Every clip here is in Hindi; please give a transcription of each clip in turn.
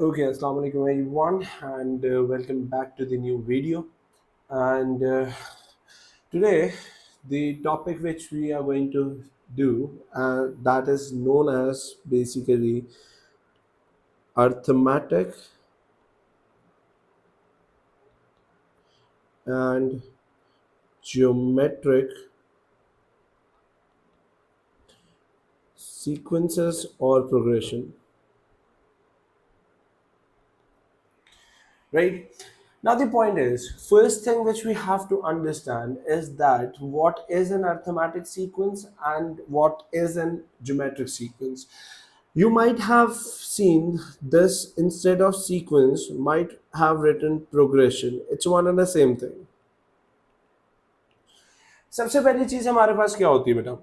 Okay, assalamu alaikum everyone, and welcome back to the new video. And today, the topic which we are going to do that is known as basically arithmetic and geometric sequences or progression. Right now, the point is, first thing which we have to understand is that what is an arithmetic sequence and what is an geometric sequence. You might have seen this, instead of sequence might have written progression. It's one and the same thing. सबसे पहली चीज हमारे पास क्या होती है बेटा?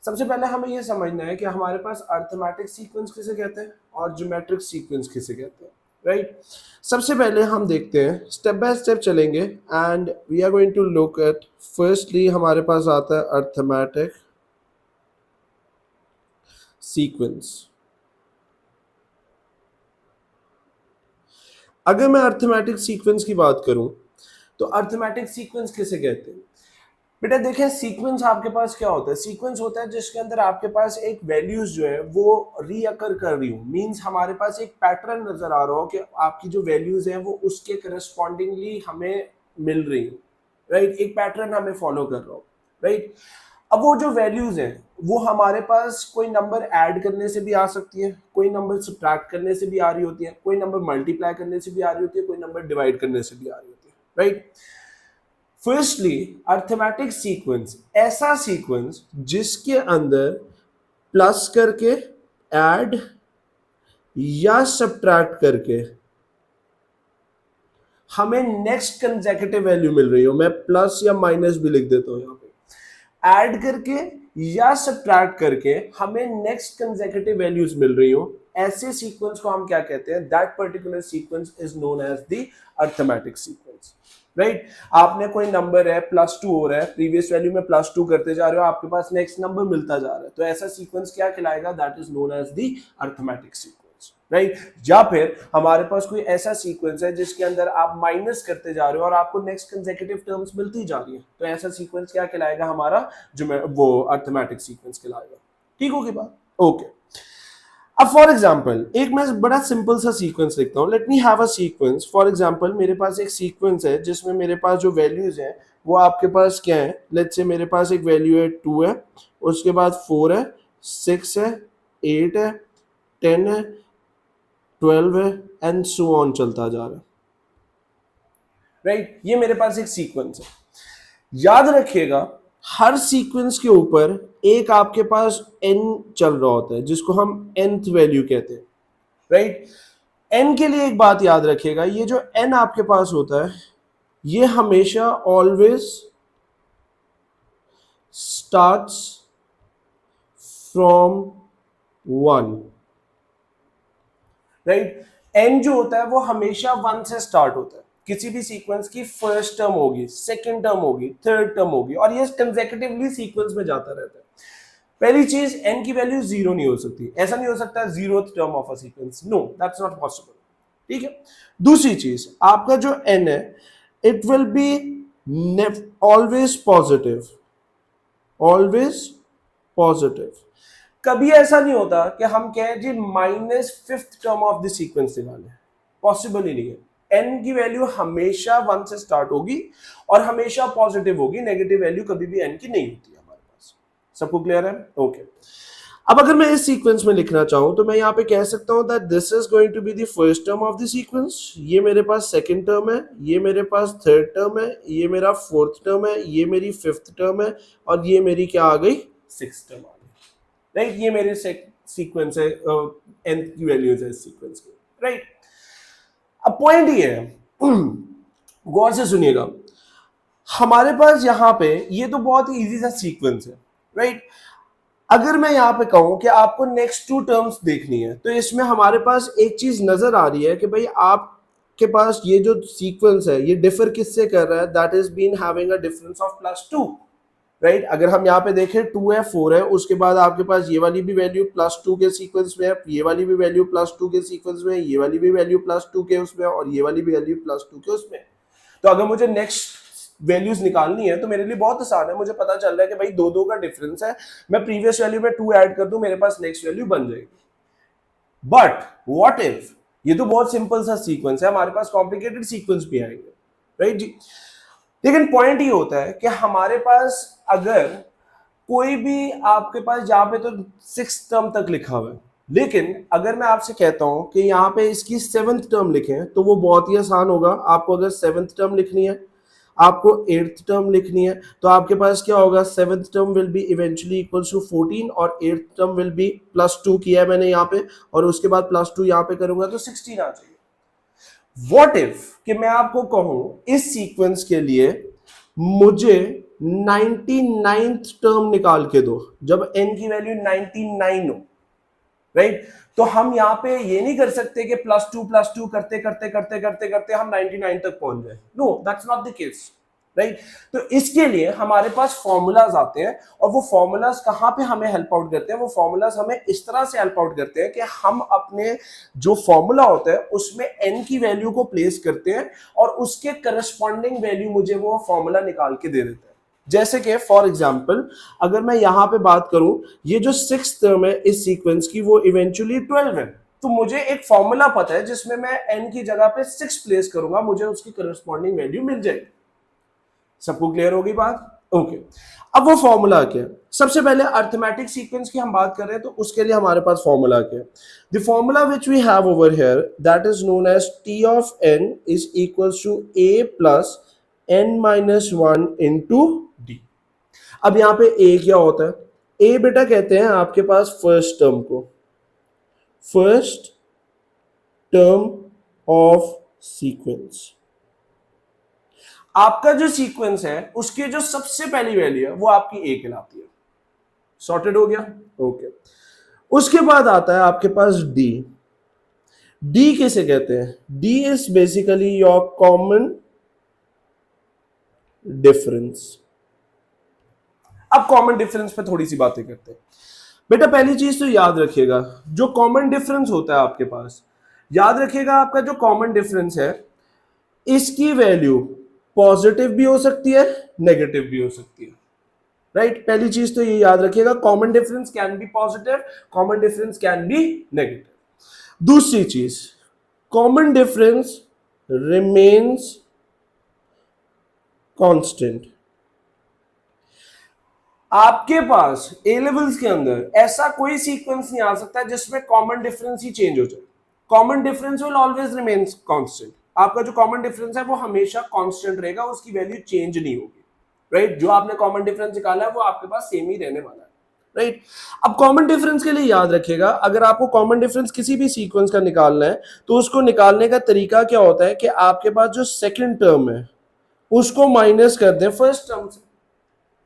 सबसे पहले हमें यह समझना है कि हमारे पास अर्थमेटिक सीक्वेंस किसे कहते हैं और ज्योमेट्रिक सीक्वेंस किसे कहते हैं, राइट? सबसे पहले हम देखते हैं, स्टेप बाय स्टेप चलेंगे and we are going to look at, firstly हमारे पास आता है अर्थमेटिक सीक्वेंस। अगर मैं अर्थमेटिक सीक्वेंस की बात करूं तो अर्थमेटिक सीक्वेंस किसे कहते हैं? बेटा देखिए, सीक्वेंस आपके पास क्या होता है? सीक्वेंस होता है जिसके अंदर आपके पास एक वैल्यूज जो है वो रीअकर कर रही हो, मींस हमारे पास एक पैटर्न नजर आ रहा हो कि आपकी जो वैल्यूज है वो उसके करस्पॉन्डिंगली हमें मिल रही हो, राइट? एक पैटर्न हमें फॉलो कर रहा हो, राइट? अब वो जो वैल्यूज हैं वो हमारे पास कोई नंबर ऐड करने से भी आ सकती है, कोई नंबर सब्ट्रैक्ट करने से भी आ रही होती है, कोई नंबर मल्टीप्लाई करने से भी आ रही होती है, कोई नंबर डिवाइड करने से भी आ रही होती है, राइट? फर्स्टली, अर्थमेटिक सीक्वेंस ऐसा सीक्वेंस जिसके अंदर प्लस करके, ऐड या सब्ट्रैक्ट करके हमें नेक्स्ट कंसेक्यूटिव वैल्यू मिल रही हो। मैं प्लस या माइनस भी लिख देता हूं यहां पे। ऐड करके या सब्ट्रैक्ट करके हमें नेक्स्ट कंसेक्यूटिव वैल्यूज मिल रही हो, ऐसे सीक्वेंस को हम क्या कहते हैं? That particular sequence is known as the arithmetic sequence, right? आपने कोई नंबर है +2 हो रहा है, प्रीवियस वैल्यू में +2 करते जा रहे हो, आपके पास नेक्स्ट नंबर मिलता जा रहा है, तो ऐसा सीक्वेंस क्या कहलाएगा? That is known as the arithmetic sequence, right? या फिर हमारे पास कोई ऐसा सीक्वेंस है जिसके अंदर आप माइनस करते जा रहे हो और आपको नेक्स्ट कंसेक्यूटिव टर्म्स मिलती जा रही है, तो ऐसा सीक्वेंस क्या कहलाएगा? हमारा जो वो अर्थमेटिक सीक्वेंस कहलाएगा। ठीक होगी बात? ओके। अब फॉर एग्जाम्पल एक मैं बड़ा सिंपल सा सीक्वेंस लिखता हूँ। Let me have a sequence. For example मेरे पास एक सीक्वेंस है जिसमें मेरे पास जो वैल्यूज हैं वो आपके पास क्या है? लेट्स से मेरे पास एक वैल्यू है 2 है, उसके बाद 4 है, 6 है, 8 है, 10 है, 12 है एंड सो ऑन चलता जा रहा है, राइट? ये मेरे पास एक सीक्वेंस है। याद रखिएगा, हर सीक्वेंस के ऊपर एक आपके पास n चल रहा होता है जिसको हम nth वैल्यू कहते हैं, राइट? n के लिए एक बात याद रखिएगा, ये जो n आपके पास होता है ये हमेशा always starts from 1, right? n जो होता है वो हमेशा 1 से स्टार्ट होता है। किसी भी सीक्वेंस की फर्स्ट टर्म होगी, सेकंड टर्म होगी, थर्ड टर्म होगी और ये कंसेक्यूटिवली सीक्वेंस में जाता रहता है। पहली चीज, n की वैल्यू 0 नहीं हो सकती। ऐसा नहीं हो सकता 0th term of a sequence, no, that's not possible. ठीक है। दूसरी चीज, आपका जो n है it will be always positive, always positive. कभी ऐसा नहीं होता कि हम कहें जी -5th term of the sequence निकालें, पॉसिबल ही नहीं है। n की वैल्यू हमेशा 1 से स्टार्ट होगी और हमेशा पॉजिटिव होगी, नेगेटिव वैल्यू कभी भी n की नहीं होती है हमारे पास। सबको क्लियर है? ओके। अब अगर मैं इस सीक्वेंस में लिखना चाहूं तो मैं यहां पे कह सकता हूं that this is going to be the first term of the sequence, ये मेरे पास सेकंड टर्म है, ये मेरे पास थर्ड टर्म है, ये मेरा फोर्थ टर्म है, ये मेरी फिफ्थ टर्म है और ये मेरी क्या आ गई? सिक्स्थ टर्म आ गई, राइट? ये मेरे सीक्वेंस है, nth की वैल्यूज है इस सीक्वेंस की, राइट? अब पॉइंट ये है, गौर से सुनिएगा, हमारे पास यहां पे ये तो बहुत ही इजी सा सीक्वेंस है, राइट? अगर मैं यहां पे कहूं कि आपको नेक्स्ट 2 टर्म्स देखनी है तो इसमें हमारे पास एक चीज नजर आ रही है कि भाई आपके पास ये जो सीक्वेंस है ये डिफर किससे कर रहा है? That is been having a difference of +2, right. अगर हम यहाँ पे देखें 2 है 4 है, उसके बाद आपके पास ये वाली भी वैल्यू +2 के सीक्वेंस में है, ये वाली भी वैल्यू +2 के सीक्वेंस में है, ये वाली भी वैल्यू +2 के उसमें, और ये वाली भी वैल्यू +2 के उसमें। तो अगर मुझे नेक्स्ट वैल्यूज निकालनी है तो मेरे लिए बहुत आसान है, मुझे पता चल रहा है कि भाई दो दो का डिफरेंस है, मैं प्रीवियस वैल्यू में 2 ऐड कर दूं, मेरे पास नेक्स्ट वैल्यू बन जाएगी। बट व्हाट इफ, ये तो बहुत सिंपल सा सीक्वेंस है, हमारे पास कॉम्प्लिकेटेड सीक्वेंस भी आएंगे, राइट जी। लेकिन पॉइंट ये होता है कि हमारे पास अगर कोई भी, आपके पास यहाँ पे तो 6th टर्म तक लिखा हुआ है, लेकिन अगर मैं आपसे कहता हूं कि यहाँ पे इसकी 7th टर्म लिखें तो वो बहुत ही आसान होगा। आपको अगर 7th टर्म लिखनी है, आपको 8th टर्म लिखनी है, तो आपके पास क्या होगा, 7th term will be eventually equals to 14 और 8th टर्म विल बी +2 किया है मैंने यहाँ पे, और उसके बाद +2 यहाँ पे करूंगा तो 16 आ जाएगी। व्हाट इफ कि मैं आपको कहूं इस सीक्वेंस के लिए मुझे 99th टर्म निकाल के दो, जब n की वैल्यू 99 हो, राइट। तो हम यहाँ पे ये नहीं कर सकते कि +2 करते करते करते करते करते हम 99 तक पहुंच जाए, no that's not the case, right. तो इसके लिए हमारे पास फॉर्मूलाज आते हैं, और वो फॉर्मूलाज कहाँ पे हमें हेल्प आउट करते हैं, वो फॉर्मूलाज हमें इस तरह से हेल्प आउट करते हैं कि हम अपने जो फॉर्मूला होता है उसमें n की वैल्यू को प्लेस करते हैं, और उसके करस्पॉन्डिंग वैल्यू मुझे वो फॉर्मूला निकाल के दे देता है। जैसे कि फॉर एग्जाम्पल अगर मैं यहां पे बात करूं, ये जो 6th टर्म है इस सीक्वेंस की वो इवेंचुअली 12 है, तो मुझे एक फॉर्मूला पता है जिसमें मैं n की जगह पे 6 प्लेस करूंगा, मुझे उसकी करस्पॉन्डिंग वैल्यू मिल जाएगी। सबको क्लियर होगी बात? ओके। अब वो फॉर्मूला क्या है? सबसे पहले अरिथमेटिक सीक्वेंस की हम बात कर रहे हैं, तो उसके लिए हमारे पास फॉर्मूला क्या है? The formula which we have over here that is known as t of n is equals to a plus n minus 1 into d। अब यहां पे a क्या होता है? a बेटा कहते हैं आपके पास फर्स्ट टर्म को, फर्स्ट टर्म ऑफ सीक्वेंस। आपका जो सीक्वेंस है उसकी जो सबसे पहली वैल्यू है वो आपकी ए कहलाती है। सॉर्टेड हो गया? ओके। उसके बाद आता है आपके पास डी। डी किसे कहते हैं? D is basically your common difference. अब कॉमन डिफरेंस पे थोड़ी सी बातें करते हैं। बेटा पहली चीज तो याद रखिएगा, जो कॉमन डिफरेंस होता है आपके पास, याद रखिएगा आपका जो कॉमन डिफरेंस है इसकी वैल्यू पॉजिटिव भी हो सकती है, नेगेटिव भी हो सकती है, राइट। पहली चीज तो ये याद रखिएगा, common difference can be positive, common difference can be negative. दूसरी चीज, कॉमन डिफरेंस रिमेन्स कांस्टेंट। आपके पास ए लेवल्स के अंदर ऐसा कोई सीक्वेंस नहीं आ सकता जिसमें कॉमन डिफरेंस ही चेंज हो जाए। Common difference will always remain constant. आपका जो कॉमन डिफरेंस है वो हमेशा कांस्टेंट रहेगा, उसकी वैल्यू चेंज नहीं होगी, राइट। जो आपने कॉमन डिफरेंस निकाला है वो आपके पास सेम ही रहने वाला है, राइट। अब कॉमन डिफरेंस के लिए याद रखिएगा, अगर आपको कॉमन डिफरेंस किसी भी सीक्वेंस का निकालना है तो उसको निकालने का तरीका क्या होता है कि आपके पास जो सेकंड टर्म है उसको माइनस कर दें फर्स्ट टर्म से,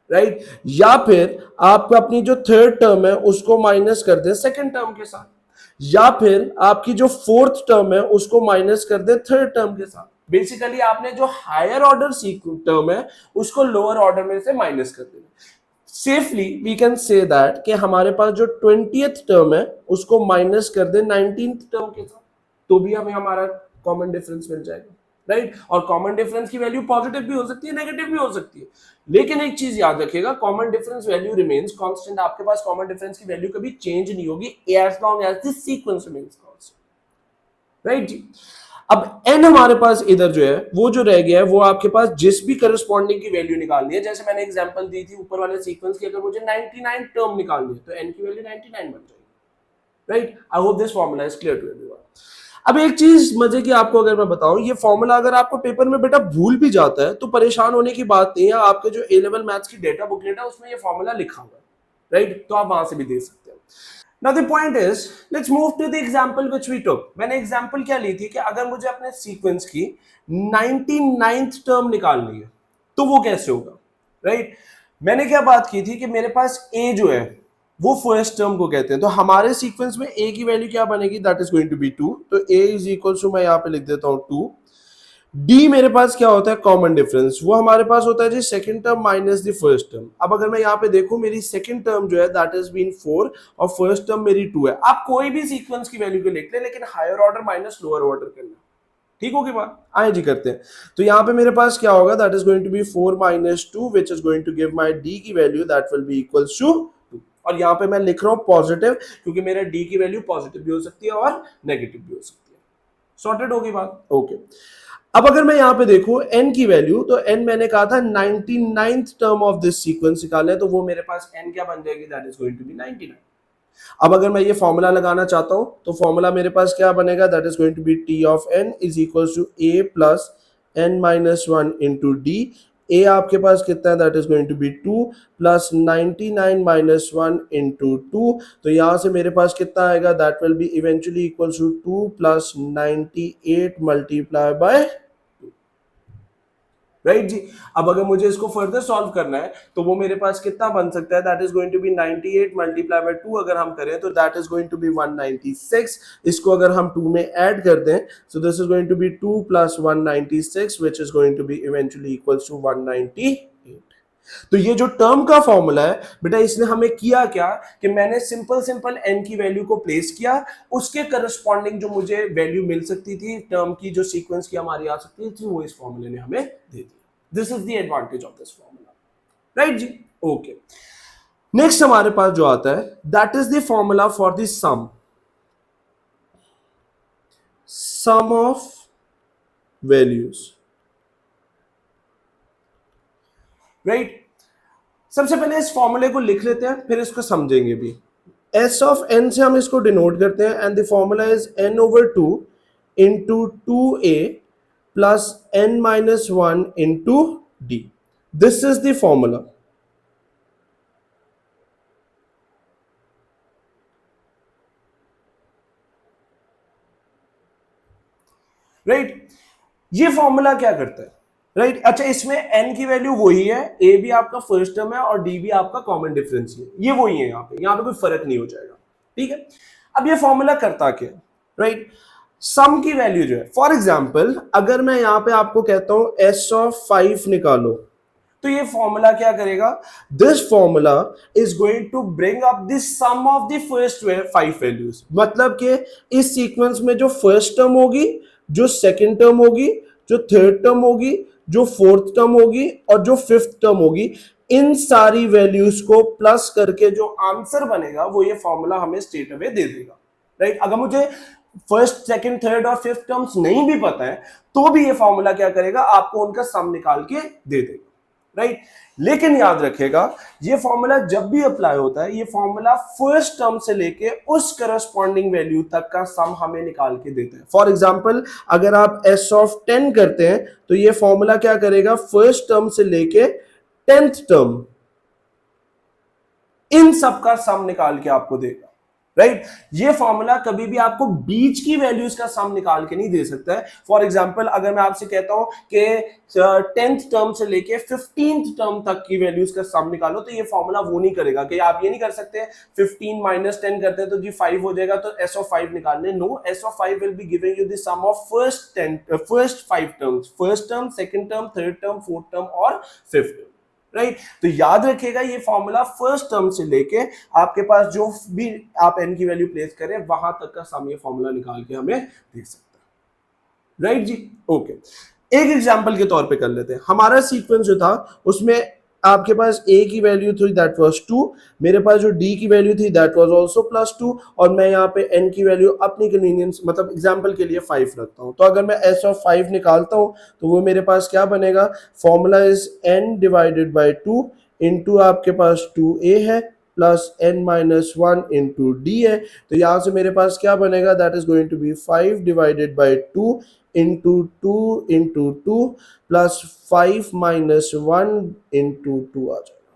राइट। या फिर आप अपनी जो थर्ड टर्म है उसको माइनस कर दें सेकंड टर्म के साथ, या फिर आपकी जो फोर्थ टर्म है उसको माइनस कर दे थर्ड टर्म के साथ। बेसिकली आपने जो हायर ऑर्डर टर्म है उसको लोअर ऑर्डर में से माइनस कर देना। Safely we can say that कि हमारे पास जो 20th टर्म है उसको माइनस कर दे 19th टर्म के साथ, तो भी हमें हमारा कॉमन डिफरेंस मिल जाएगा, राइट। और कॉमन डिफरेंस की वैल्यू पॉजिटिव भी हो सकती है, नेगेटिव भी हो सकती है, लेकिन एक चीज याद रखिएगा, common difference value remains constant. आपके पास कॉमन डिफरेंस की वैल्यू कभी चेंज नहीं होगी as long as this sequence remains constant, right जी। अब n हमारे पास इधर जो है वो जो रह गया है वो आपके पास जिस भी करस्पॉन्डिंग की वैल्यू निकालनी है, जैसे मैंने एग्जांपल दी थी ऊपर वाले सीक्वेंस की, अगर मुझे 99 टर्म निकालनी है तो n की वैल्यू 99 बन जाएगी, right. I hope this formula is clear to everyone. अब एक चीज मजे की आपको अगर मैं बताऊं, ये फॉर्मूला अगर आपको पेपर में बेटा भूल भी जाता है तो परेशान होने की बात नहीं है। आपके जो ए लेवल मैथ्स की डेटा बुकलेट है उसमें ये फॉर्मूला लिखा हुआ है, राइट, तो आप वहां से भी देख सकते हैं। Now the point is, let's move to the example which we took. मैंने एग्जाम्पल क्या ली थी कि अगर मुझे अपने सीक्वेंस की 99th टर्म निकालनी है तो वो कैसे होगा, राइट। मैंने क्या बात की थी कि मेरे पास a जो है वो फर्स्ट टर्म को कहते हैं, तो हमारे सीक्वेंस में a की वैल्यू क्या बनेगी, that is going to be 2। तो a इज इक्वल टू, मैं यहां पे लिख देता हूं 2। डी मेरे पास क्या होता है, कॉमन डिफरेंस, वो हमारे पास होता है जी second term minus the first term. अब अगर मैं यहाँ पे देखूं, मेरी सेकंड टर्म जो है दैट इज बीन 4 और फर्स्ट टर्म मेरी 2 है। आप कोई भी सीक्वेंस की वैल्यू को लिख ले, लेकिन higher order minus lower order करना। ठीक होगी बात, आए जी करते हैं। तो यहाँ पे मेरे पास क्या होगा, that is going to be 4 minus 2 which is going to give my d की value that will be equals to 2। और यहाँ पे मैं लिख रहा हूँ पॉजिटिव, क्योंकि मेरा डी की वैल्यू पॉजिटिव भी हो सकती है और नेगेटिव भी हो सकती है। सॉर्टेड होगी बात, ओके। अब अगर मैं यहां पे देखूं n की वैल्यू, तो n मैंने कहा था 99th term of this sequence निकालना है, तो वो मेरे पास n क्या बन जाएगी, that is going to be 99। अब अगर मैं ये फॉर्मूला लगाना चाहता हूं, तो फॉर्मूला मेरे पास क्या बनेगा, that is going to be t of n is equals to a plus n minus 1 into d. a आपके पास कितना है, that is going to be 2 plus 99 minus 1 into 2। तो यहां से मेरे पास कितना आएगा, that will be eventually equals to 2 plus 98 multiply by, right जी। अब अगर मुझे इसको फर्दर सॉल्व करना है, तो वो मेरे पास कितना बन सकता है, that is going to be 98 multiply by 2 अगर हम करें, तो that is going to be 196। इसको अगर हम 2 में ऐड कर दें, so this is going to be 2 plus 196 which is going to be eventually equals to 198। तो ये जो टर्म का फॉर्मूला है बेटा, इसने हमें किया क्या कि मैंने सिंपल n की वैल्यू को प्लेस किया, उसके करस्पॉन्डिंग जो मुझे वैल्यू मिल सकती थी टर्म की, जो सीक्वेंस की हमारी आ सकती थी, वो इस फॉर्मूले ने हमें दे दी। This is the advantage of this formula, right जी, ओके। नेक्स्ट हमारे पास जो आता है, that is the formula for the sum of values, right. सबसे पहले इस फॉर्मूले को लिख लेते हैं, फिर इसको समझेंगे भी। s ऑफ n से हम इसको डिनोट करते हैं, and the formula is n over 2 into 2a plus n minus 1 into d। This is the formula, right. ये फॉर्मूला क्या करता है, राइट अच्छा, इसमें n की वैल्यू वही है, a भी आपका फर्स्ट टर्म है और d भी आपका कॉमन डिफरेंस है, ये वही है, यहाँ पे कोई फर्क नहीं हो जाएगा, ठीक है। अब ये फॉर्मूला करता क्या, राइट। सम की वैल्यू जो है, फॉर एग्जांपल अगर मैं यहाँ पे आपको कहता हूं s ऑफ 5 निकालो, तो ये फॉर्मूला क्या करेगा, this formula is going to bring up the sum of the first 5 values. मतलब कि इस सीक्वेंस में जो फर्स्ट टर्म होगी, जो सेकंड टर्म होगी, जो थर्ड टर्म होगी, जो फोर्थ टर्म होगी और जो फिफ्थ टर्म होगी, इन सारी वैल्यूज को प्लस करके जो आंसर बनेगा, वो ये फॉर्मूला हमें स्ट्रेट अवे दे देगा, राइट। अगर मुझे फर्स्ट सेकंड थर्ड और फिफ्थ टर्म्स नहीं भी पता है, तो भी ये फॉर्मूला क्या करेगा, आपको उनका सम निकाल के दे देगा, राइट। लेकिन याद रखेगा, ये फॉर्मूला जब भी अप्लाई होता है, ये फॉर्मूला फर्स्ट टर्म से लेके उस करस्पॉन्डिंग वैल्यू तक का सम हमें निकाल के देता है। फॉर एग्जांपल अगर आप s ऑफ 10 करते हैं, तो ये फॉर्मूला क्या करेगा, फर्स्ट टर्म से लेके 10th टर्म, इन सब का सम निकाल के आपको देगा, राइट। ये फॉर्मूला कभी भी आपको बीच की वैल्यूज का सम निकाल के नहीं दे सकता है। फॉर एग्जांपल अगर मैं आपसे कहता हूं कि 10th टर्म से लेके 15th टर्म तक की वैल्यूज का सम निकालो, तो ये फॉर्मूला वो नहीं करेगा कि आप ये नहीं कर सकते 15 माइनस 10 करते हैं तो जी 5 हो जाएगा, तो s ऑफ 5 निकालने। No, s of 5 will be giving you the sum of first 5 terms, first term, second term, third term, fourth term और फिफ्थ टर्म, राइट। तो याद रखिएगा, ये फॉर्मूला फर्स्ट टर्म से लेके आपके पास जो भी आप n की वैल्यू प्लेस करें, वहां तक का सम ये फॉर्मूला निकाल के हमें दे सकता है, राइट जी, ओके। एक एग्जांपल के तौर पे कर लेते हैं। हमारा सीक्वेंस जो था, उसमें आपके पास a की वैल्यू थी दैट वाज 2, मेरे पास जो d की वैल्यू थी दैट वाज आल्सो +2, और मैं यहाँ पे n की वैल्यू अपनी कन्वीनियंस मतलब एग्जांपल के लिए 5 रखता हूँ। तो अगर मैं s ऑफ 5 निकालता हूँ, तो वो मेरे पास क्या बनेगा, formula is n divided by 2 into आपके पास 2a है plus n minus 1 into d है। तो यहाँ से मेरे पास क्या बनेगा, that is going to be 5 divided by 2 into 2 into 2 plus 5 minus 1 into 2 आ जाएगा,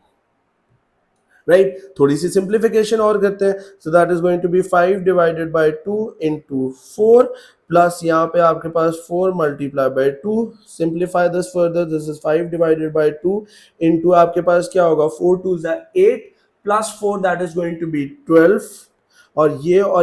राइट। थोड़ी सी सिंप्लीफिकेशन और करते हैं, so that is going to be 5 divided by 2 into 4 plus यहाँ पे आपके पास 4 multiply by 2, simplify this further, this is 5 divided by 2 into आपके पास क्या होगा, 4 2 8 plus 4 that is going to be 12, और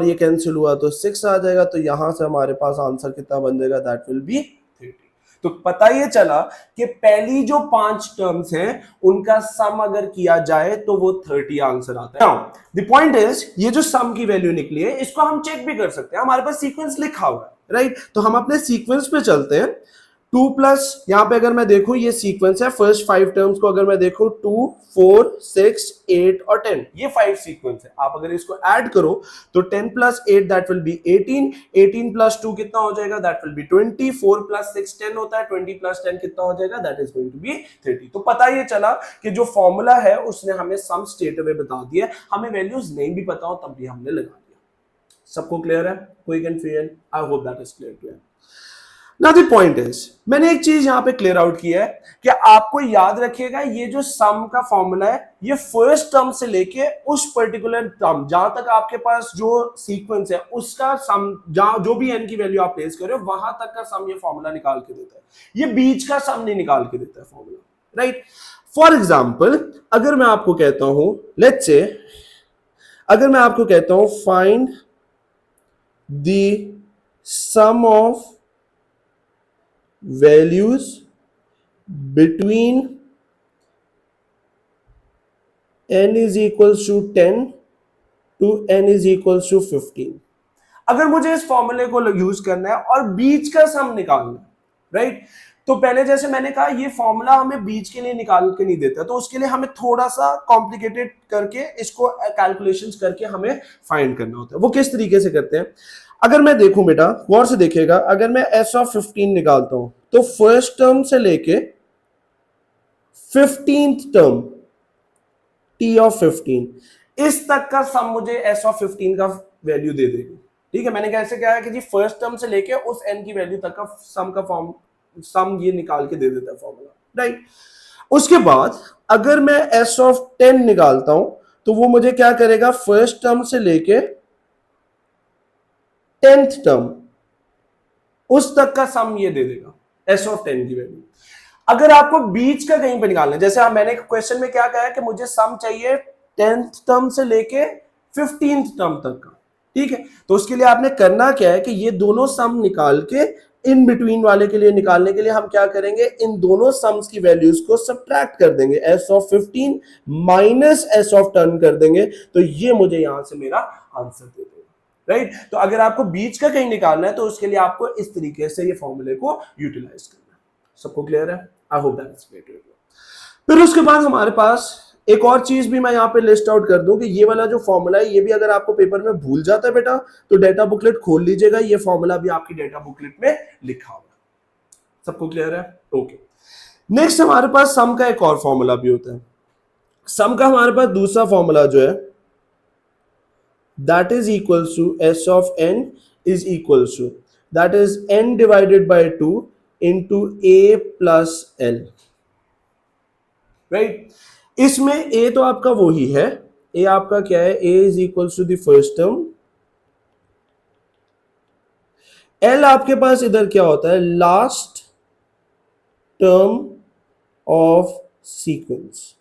ये कैंसिल हुआ तो 6 आ जाएगा। तो यहां से हमारे पास आंसर कितना बन जाएगा, दैट विल बी 30। तो पता ये चला कि पहली जो 5 टर्म्स हैं उनका सम अगर किया जाए तो वो 30 आंसर आता है। नाउ द पॉइंट इज, ये जो सम की वैल्यू निकली है इसको हम चेक भी कर सकते हैं, हमारे पास सीक्वेंस लिखा हुआ है, राइट। तो हम अपने सीक्वेंस पे चलते हैं। 2 प्लस, यहां पे अगर मैं देखूं ये सीक्वेंस है, फर्स्ट 5 टर्म्स को अगर मैं देखूं 2 4 6 8 और 10, ये 5 सीक्वेंस है। आप अगर इसको ऐड करो तो 10 plus 8 that will B 18, 18 plus 2 कितना हो जाएगा, दैट विल बी 20, 4 प्लस 6 10 होता है, 20 प्लस 10 कितना हो जाएगा, that is going to be 30। तो पता ये चला कि जो फॉर्मूला है उसने हमें सम स्ट्रेट अवे बता दिया, हमें वैल्यूज नहीं भी पता हो तब भी हमने लगा दिया। सबको क्लियर है? कोई confusion? I hope that is clear to you. Now the point is, मैंने एक चीज यहां पे क्लियर आउट किया है कि आपको याद रखिएगा ये जो सम का फॉर्मूला है ये फर्स्ट टर्म से लेके उस पर्टिकुलर टर्म जहां तक आपके पास जो सीक्वेंस है उसका सम, जहां जो भी n की वैल्यू आप प्लेस कर रहे हो वहां तक का सम ये फॉर्मूला निकाल के देता है, ये बीच का सम नहीं निकाल के देता है फॉर्मूला, राइट। फॉर एग्जाम्पल अगर मैं आपको कहता हूं, लेट्स से अगर मैं आपको कहता हूं find the sum of values between n is equals to 10 to n is equals to 15, अगर मुझे इस फॉर्मूले को यूज करना है और बीच का सम निकालना है, राइट। तो पहले जैसे मैंने कहा ये फॉर्मूला हमें बीच के लिए निकाल के नहीं देता, तो उसके लिए हमें थोड़ा सा कॉम्प्लिकेटेड करके इसको कैलकुलेशंस करके हमें फाइंड करना होता है। वो किस तरीके से करते हैं, अगर मैं देखूं बेटा गौर से देखिएगा, अगर मैं s ऑफ 15 निकालता हूं तो फर्स्ट टर्म से लेके 15th टर्म t ऑफ 15 इस तक का सम मुझे s ऑफ 15 का वैल्यू दे देगी, ठीक है। मैंने कैसे कहा है कि जी फर्स्ट टर्म से लेके उस n की वैल्यू तक का सम ये निकाल के दे देता है फॉर्मूला, राइट। उसके बाद अगर मैं s ऑफ 10 निकालता हूं तो वो मुझे क्या करेगा, फर्स्ट टर्म से लेके 10th टर्म उस तक का सम ये दे देगा, s ऑफ 10 की वैल्यू। अगर आपको बीच का कहीं पे निकालना है, जैसे मैंने क्वेश्चन में क्या कहा है कि मुझे सम चाहिए 10th टर्म से लेके 15th टर्म तक का, ठीक है। तो उसके लिए आपने करना क्या है कि ये दोनों सम निकाल के इन बिटवीन वाले के लिए निकालने के लिए हम क्या करेंगे, इन दोनों सम्स की वैल्यूज को सब्ट्रैक्ट कर देंगे, s of 15 minus s of 10 कर देंगे, तो ये मुझे यहां से मेरा आंसर दे देगा, राइट। तो अगर आपको बीच का कहीं निकालना है तो उसके लिए आपको इस तरीके से ये फॉर्मूले को यूटिलाइज करना है। सबको क्लियर है? I hope that is clear. फिर उसके बाद हमारे पास एक और चीज भी मैं यहाँ पे लिस्ट आउट कर दूं कि ये वाला जो फॉर्मूला है ये भी अगर आपको पेपर में भूल जाता है बेटा तो डेटा बुकलेट खोल लीजिएगा, ये फॉर्मूला भी आपकी डेटा बुकलेट में लिखा हुआ है। सबको क्लियर है? ओके। नेक्स्ट हमारे पास सम का एक और फॉर्मूला भी होता है। सम का हमारे पास दूसरा फॉर्मूला जो है that is equals to s of n is equals to, that is n divided by 2 into a plus l, right। इसमें a तो आपका वही है, a आपका क्या है, a is equals to the first term, l आपके पास इधर क्या होता है, लास्ट टर्म ऑफ सीक्वेंस।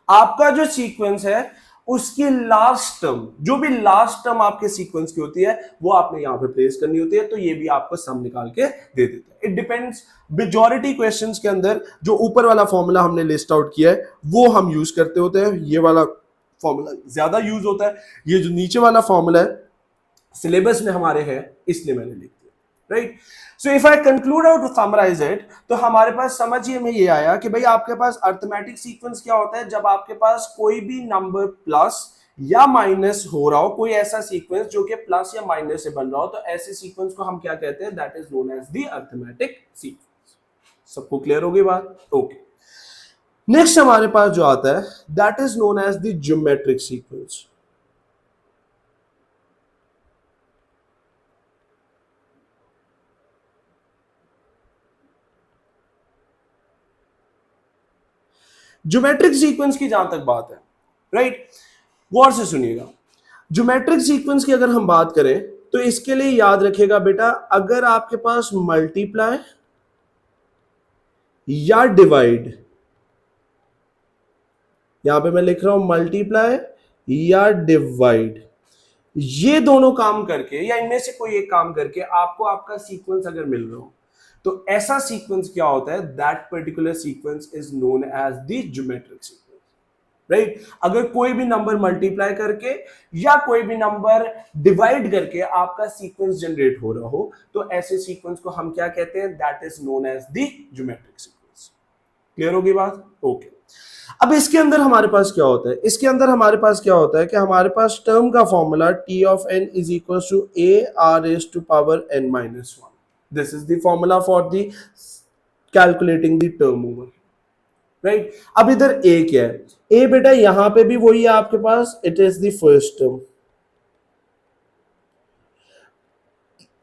आपका जो सीक्वेंस है उसकी लास्ट टर्म, जो भी लास्ट टर्म आपके सीक्वेंस की होती है वो आपने यहां पे प्लेस करनी होती है, तो ये भी आपको सम निकाल के दे देता है। इट डिपेंड्स, मेजॉरिटी क्वेश्चंस के अंदर जो ऊपर वाला फॉर्मूला हमने लिस्ट आउट किया है वो हम यूज करते होते हैं, ये वाला फॉर्मूला ज्यादा यूज होता है, ये जो नीचे वाला फॉर्मूला है सिलेबस में हमारे है इसलिए मैंने लिख दिया, right. So if I conclude out to summarise it, तो हमारे पास समझिए में ये आया कि भाई आपके पास अरिथमेटिक सीक्वेंस क्या होता है, जब आपके पास कोई भी नंबर प्लस या माइनस हो रहा हो, कोई ऐसा सीक्वेंस जो कि प्लस या माइनस से बन रहा हो, तो ऐसे सीक्वेंस को हम क्या कहते हैं, that is known as the arithmetic sequence. सबको क्लियर होगी बात? ओके। नेक्स्ट हमारे पास जो आता है that is known as the geometric sequence. Geometric sequence की जहां तक बात है, राइट, गौर से सुनिएगा। ज्योमेट्रिक सीक्वेंस की अगर हम बात करें तो इसके लिए याद रखिएगा बेटा, अगर आपके पास मल्टीप्लाई या डिवाइड, यहां पे मैं लिख रहा हूं मल्टीप्लाई या डिवाइड, ये दोनों काम करके या इनमें से कोई एक काम करके आपको आपका सीक्वेंस अगर मिल रहा हो, तो ऐसा सीक्वेंस क्या होता है, that particular sequence is known as the geometric sequence, right. अगर कोई भी नंबर मल्टीप्लाई करके या कोई भी नंबर डिवाइड करके आपका सीक्वेंस जनरेट हो रहा हो, तो ऐसे सीक्वेंस को हम क्या कहते हैं, that is known as the geometric sequence. Clear होगी बात? ओके। अब इसके अंदर हमारे पास क्या होता है, इसके अंदर हमारे पास क्या होता है कि हमारे पास टर्म का formula t of n is equal to a r raise to power n minus 1, this is the formula for the calculating the term over, right. अब इधर a क्या है, a बेटा यहां पे भी वही है आपके पास, it is the first term.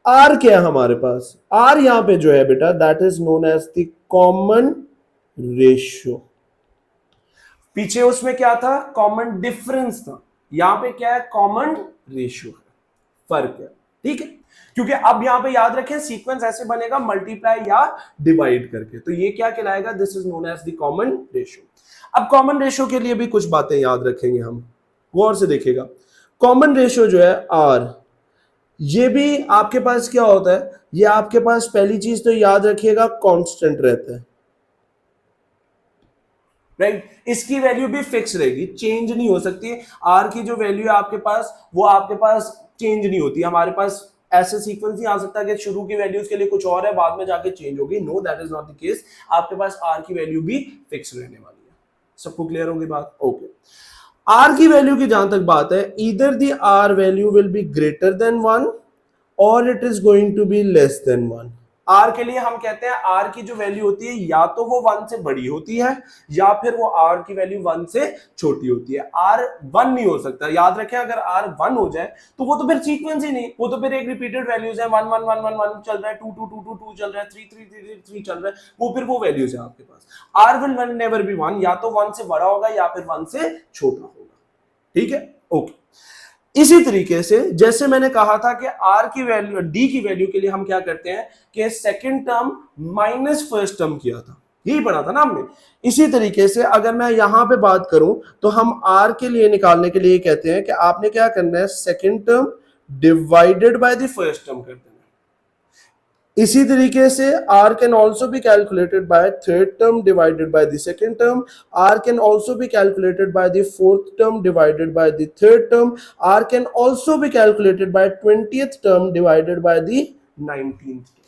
r क्या है हमारे पास, r यहां पे जो है बेटा that is known as the common ratio. पीछे उसमें क्या था, कॉमन डिफरेंस था, यहां पे क्या है, कॉमन रेशियो है, फर्क है, ठीक है। क्योंकि अब यहां पे याद रखें सीक्वेंस ऐसे बनेगा मल्टीप्लाई या डिवाइड करके, तो ये क्या कहलाएगा, this is known as the common ratio. अब कॉमन रेशियो के लिए भी कुछ बातें याद रखेंगे हम, गौर से देखिएगा। कॉमन रेशियो जो है आर, ये भी आपके पास क्या होता है, ये आपके पास पहली चीज तो याद रखिएगा कांस्टेंट रहता है, राइट। इसकी वैल्यू भी फिक्स रहेगी, चेंज नहीं हो सकती है। आर की जो वैल्यू है आपके पास, वो आपके पास चेंज नहीं होती। हमारे पास ऐसे सीक्वेंस नहीं आ सकता कि शुरू की वैल्यूज के लिए कुछ और है, बाद में जाके चेंज होगी, know that is not the case. आपके पास आर की वैल्यू भी फिक्स रहने वाली है। सबको क्लियर होगी बात? ओके। आर की वैल्यू की जहां तक बात है, either the r value will be greater than 1 और it is going to be less than 1। R के लिए हम कहते हैं आर की जो वैल्यू होती है या तो वो 1 से बड़ी होती है या फिर वो आर की वैल्यू 1 से छोटी होती है। आर 1 नहीं हो सकता, याद रखें, अगर आर 1 हो जाए तो वो तो फिर सीक्वेंस ही नहीं, वो तो फिर एक रिपीटेड वैल्यूज है, 1 1 1 1 1 चल रहा है, 2 2 2 2 2 चल रहा है, 3 3 3 3 चल रहा है, वो फिर वो वैल्यूज है आपके पास। आर विल नेवर बी 1, या तो 1 से बड़ा होगा या फिर 1 से छोटा होगा, ठीक है, ओके। इसी तरीके से जैसे मैंने कहा था कि आर की वैल्यू, डी की वैल्यू के लिए हम क्या करते हैं कि second term minus first term किया था, यही पढ़ा था ना हमने। इसी तरीके से अगर मैं यहां पे बात करूं तो हम आर के लिए निकालने के लिए कहते हैं कि आपने क्या करना है, second term divided by the first term कर देना। इसी तरीके से r can also be calculated by third term divided by the second term, r can also be calculated by the fourth term divided by the third term, r can also be calculated by 20th term divided by the 19th term।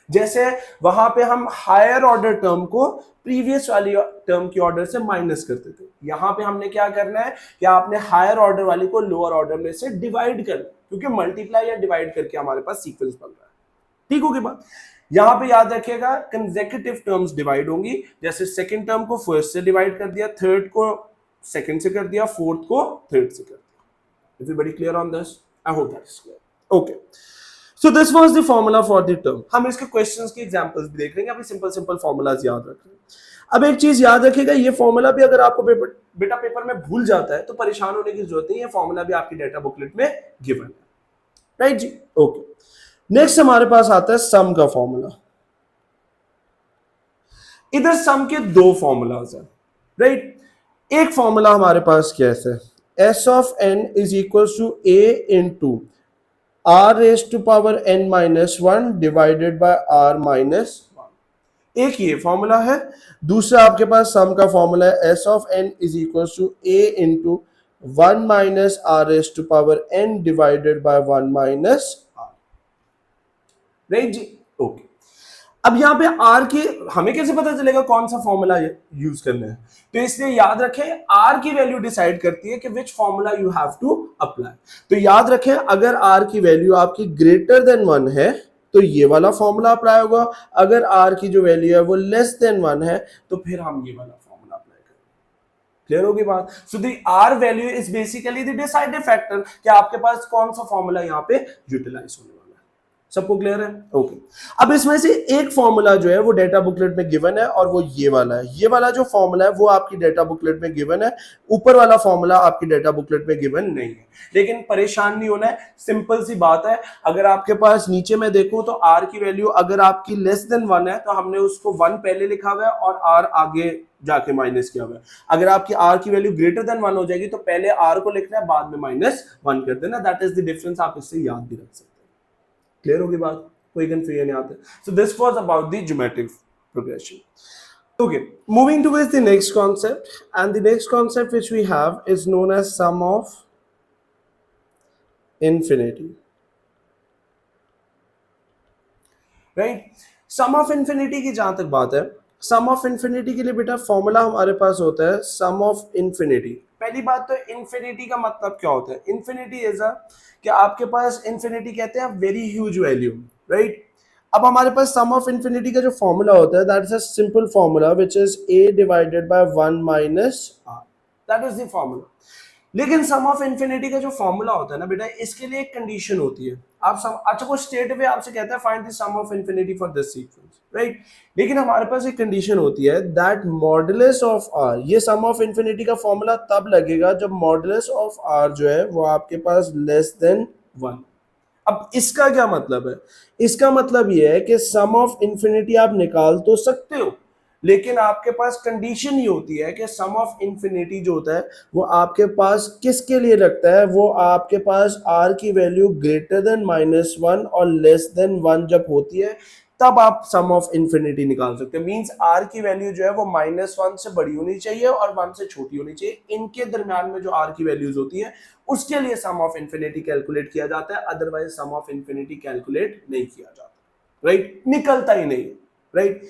जैसे वहां पे हम हायर ऑर्डर टर्म को प्रीवियस वाली टर्म की ऑर्डर से माइनस करते थे, यहां पे हमने क्या करना है कि आपने हायर ऑर्डर वाली को लोअर ऑर्डर में से डिवाइड करना, क्योंकि मल्टीप्लाई या डिवाइड करके हमारे पास सीक्वेंस बन रहा है, ठीक होगी बात। यहां पे याद रखिएगा कंसेक्यूटिव टर्म्स डिवाइड होंगी, जैसे सेकंड टर्म को फर्स्ट से डिवाइड कर दिया, थर्ड को सेकंड से कर दिया, फोर्थ को थर्ड से कर दिया। Everybody clear on this? I hope that is clear, okay. So this was the formula for the term. हम इसके क्वेश्चंस की एग्जांपल्स भी देख लेंगे, अभी सिंपल सिंपल फार्मूलाज याद रख लें। अब एक चीज याद रखिएगा, ये फार्मूला भी अगर आपको बेटा पेपर में भूल जाता है तो परेशान होने की जरूरत नहीं है, फार्मूला भी आपकी डेटा बुकलेट में गिवन है, राइट जी, ओके। नेक्स्ट हमारे पास आता है सम का फॉर्मूला। इधर सम के दो फॉर्मूलाज हैं, राइट। एक फॉर्मूला हमारे पास कैसे है, S of N is equal to a into r raise to power N minus 1 divided by r minus 1। एक ये फॉर्मूला है। दूसरा आपके पास सम का फॉर्मूला है S of N is equal to a into 1 minus r raise to power n divided by 1 minus r, right जी, ओके। अब यहां पे आर की हमें कैसे पता चलेगा कौन सा फॉर्मूला यूज करना है, तो इसलिए याद रखें आर की वैल्यू डिसाइड करती है कि which formula you have to apply. तो याद रखें अगर आर की वैल्यू आपकी ग्रेटर देन 1 है तो ये वाला फॉर्मूला अप्लाई होगा, अगर आर की जो वैल्यू है वो लेस देन 1 है तो फिर हम ये वाला फॉर्मूला अप्लाई करेंगे। क्लियर होगी बात? So the r value is basically the deciding factor कि आपके पास कौन सा फॉर्मूला यहां पे यूटिलाइज होने वाला है। सबको क्लियर है? ओके। अब इसमें से एक फॉर्मूला जो है वो डेटा बुकलेट में गिवन है और वो ये वाला है। ये वाला जो फॉर्मूला है वो आपकी डेटा बुकलेट में गिवन है, ऊपर वाला फॉर्मूला आपकी डेटा बुकलेट में गिवन नहीं है। लेकिन परेशान नहीं होना है, सिंपल सी बात है। अगर आपके पास नीचे में देखूं तो आर की वैल्यू अगर आपकी लेस देन 1 है तो हमने उसको 1 पहले लिखा हुआ है और आर आगे जाके माइनस किया हुआ है। अगर आपकी आर की वैल्यू ग्रेटर देन 1 हो जाएगी तो पहले आर को लिखना है, बाद में -1 कर देना। दैट इज द डिफरेंस, आप इससे याद भी रख सकते हैं। क्लियर होगी बात? कोई कंफ्यूजन नहीं आता. So this was about the geometric progression. Okay, moving towards the next concept, and the next concept which we have is known as sum of infinity. Right? Sum of infinity की जहां तक बात है, सम ऑफ इन्फिनिटी के लिए बेटा फॉर्मूला हमारे पास होता है सम ऑफ इन्फिनिटी. पहली बात तो इन्फिनिटी का मतलब क्या होता है? इन्फिनिटी इज अ कि आपके पास इन्फिनिटी कहते हैं वेरी ह्यूज वैल्यू, राइट? अब हमारे पास सम ऑफ इन्फिनिटी का जो फॉर्मूला होता है that is a simple formula which is a divided by 1 minus r. That is the formula. लेकिन सम ऑफ इन्फिनिटी का जो फॉर्मूला होता है ना बेटा, इसके लिए एक कंडीशन होती है. आप सम अच्छा को स्टेट वे आपसे कहता है find the sum of infinity for this sequence, right? लेकिन हमारे पास एक कंडीशन होती है दैट मॉडुलस ऑफ r. ये सम ऑफ इन्फिनिटी का फॉर्मूला तब लगेगा जब मॉडुलस ऑफ r जो है वो आपके पास लेस देन 1. अब इसका क्या मतलब है? इसका मतलब ये है कि सम ऑफ इन्फिनिटी आप निकाल तो सकते हो, लेकिन आपके पास कंडीशन ये होती है कि सम ऑफ इन्फिनिटी जो होता है वो आपके पास किसके लिए लगता है? वो आपके पास r की वैल्यू ग्रेटर देन -1 और लेस देन 1 जब होती है तब आप सम ऑफ इन्फिनिटी निकाल सकते हैं. मींस r की वैल्यू जो है वो -1 से बड़ी होनी चाहिए और 1 से छोटी होनी चाहिए. इनके दरमियान में जो r की वैल्यूज होती है उसके लिए सम ऑफ इन्फिनिटी कैलकुलेट किया जाता है, otherwise sum of infinity calculate नहीं किया जाता, राइट? निकलता ही नहीं, राइट?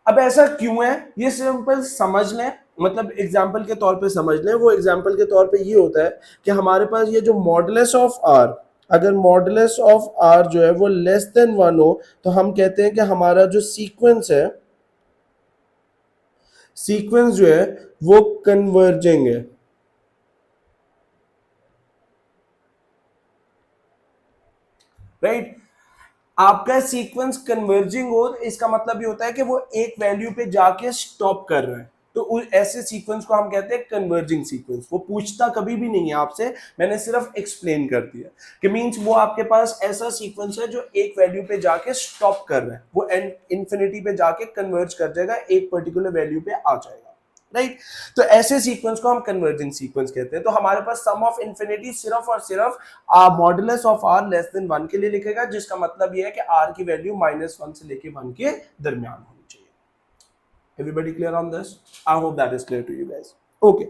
अब ऐसा क्यों है? ये सिंपल समझ लें, मतलब एग्जाम्पल के तौर पे समझ लें. वो एग्जाम्पल के तौर पे ये होता है कि हमारे पास ये जो मॉडुलस ऑफ r, अगर मॉडुलस ऑफ r जो है वो लेस देन 1 हो तो हम कहते हैं कि हमारा जो सीक्वेंस है, सीक्वेंस जो है वो कन्वर्जिंग है, राइट? आपका सीक्वेंस कन्वर्जिंग हो इसका मतलब ये होता है कि वो एक वैल्यू पे जाके स्टॉप कर रहा है. तो ऐसे सीक्वेंस को हम कहते हैं कन्वर्जिंग सीक्वेंस. वो पूछता कभी भी नहीं है आपसे, मैंने सिर्फ एक्सप्लेन कर दिया कि मींस वो आपके पास ऐसा सीक्वेंस है जो एक वैल्यू पे जाके स्टॉप कर रहा है, वो इन्फिनिटी पे जाके कन्वर्ज कर जाएगा, एक पर्टिकुलर वैल्यू पे आ जाएगा, राइट? तो ऐसे सीक्वेंस को हम कन्वर्जिंग सीक्वेंस कहते हैं. तो हमारे पास सम ऑफ इन्फिनिटी सिर्फ और सिर्फ modulus of r less than 1 के लिए लिखेगा, जिसका मतलब ये है कि r की वैल्यू -1 से लेके 1 के दरमियान होनी चाहिए. Everybody clear on this? I hope that is clear to you guys. Okay.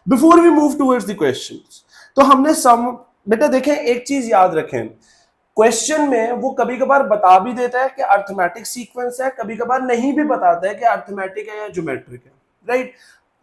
Before we move towards the questions, तो हमने सम बेटा देखें, एक चीज याद रखें, क्वेश्चन में वो कभी कभार बता भी देता है कि अर्थमेटिक सीक्वेंस है, कभी कभार नहीं भी बताता है कि अर्थमेटिक है या ज्योमेट्रिक है, right?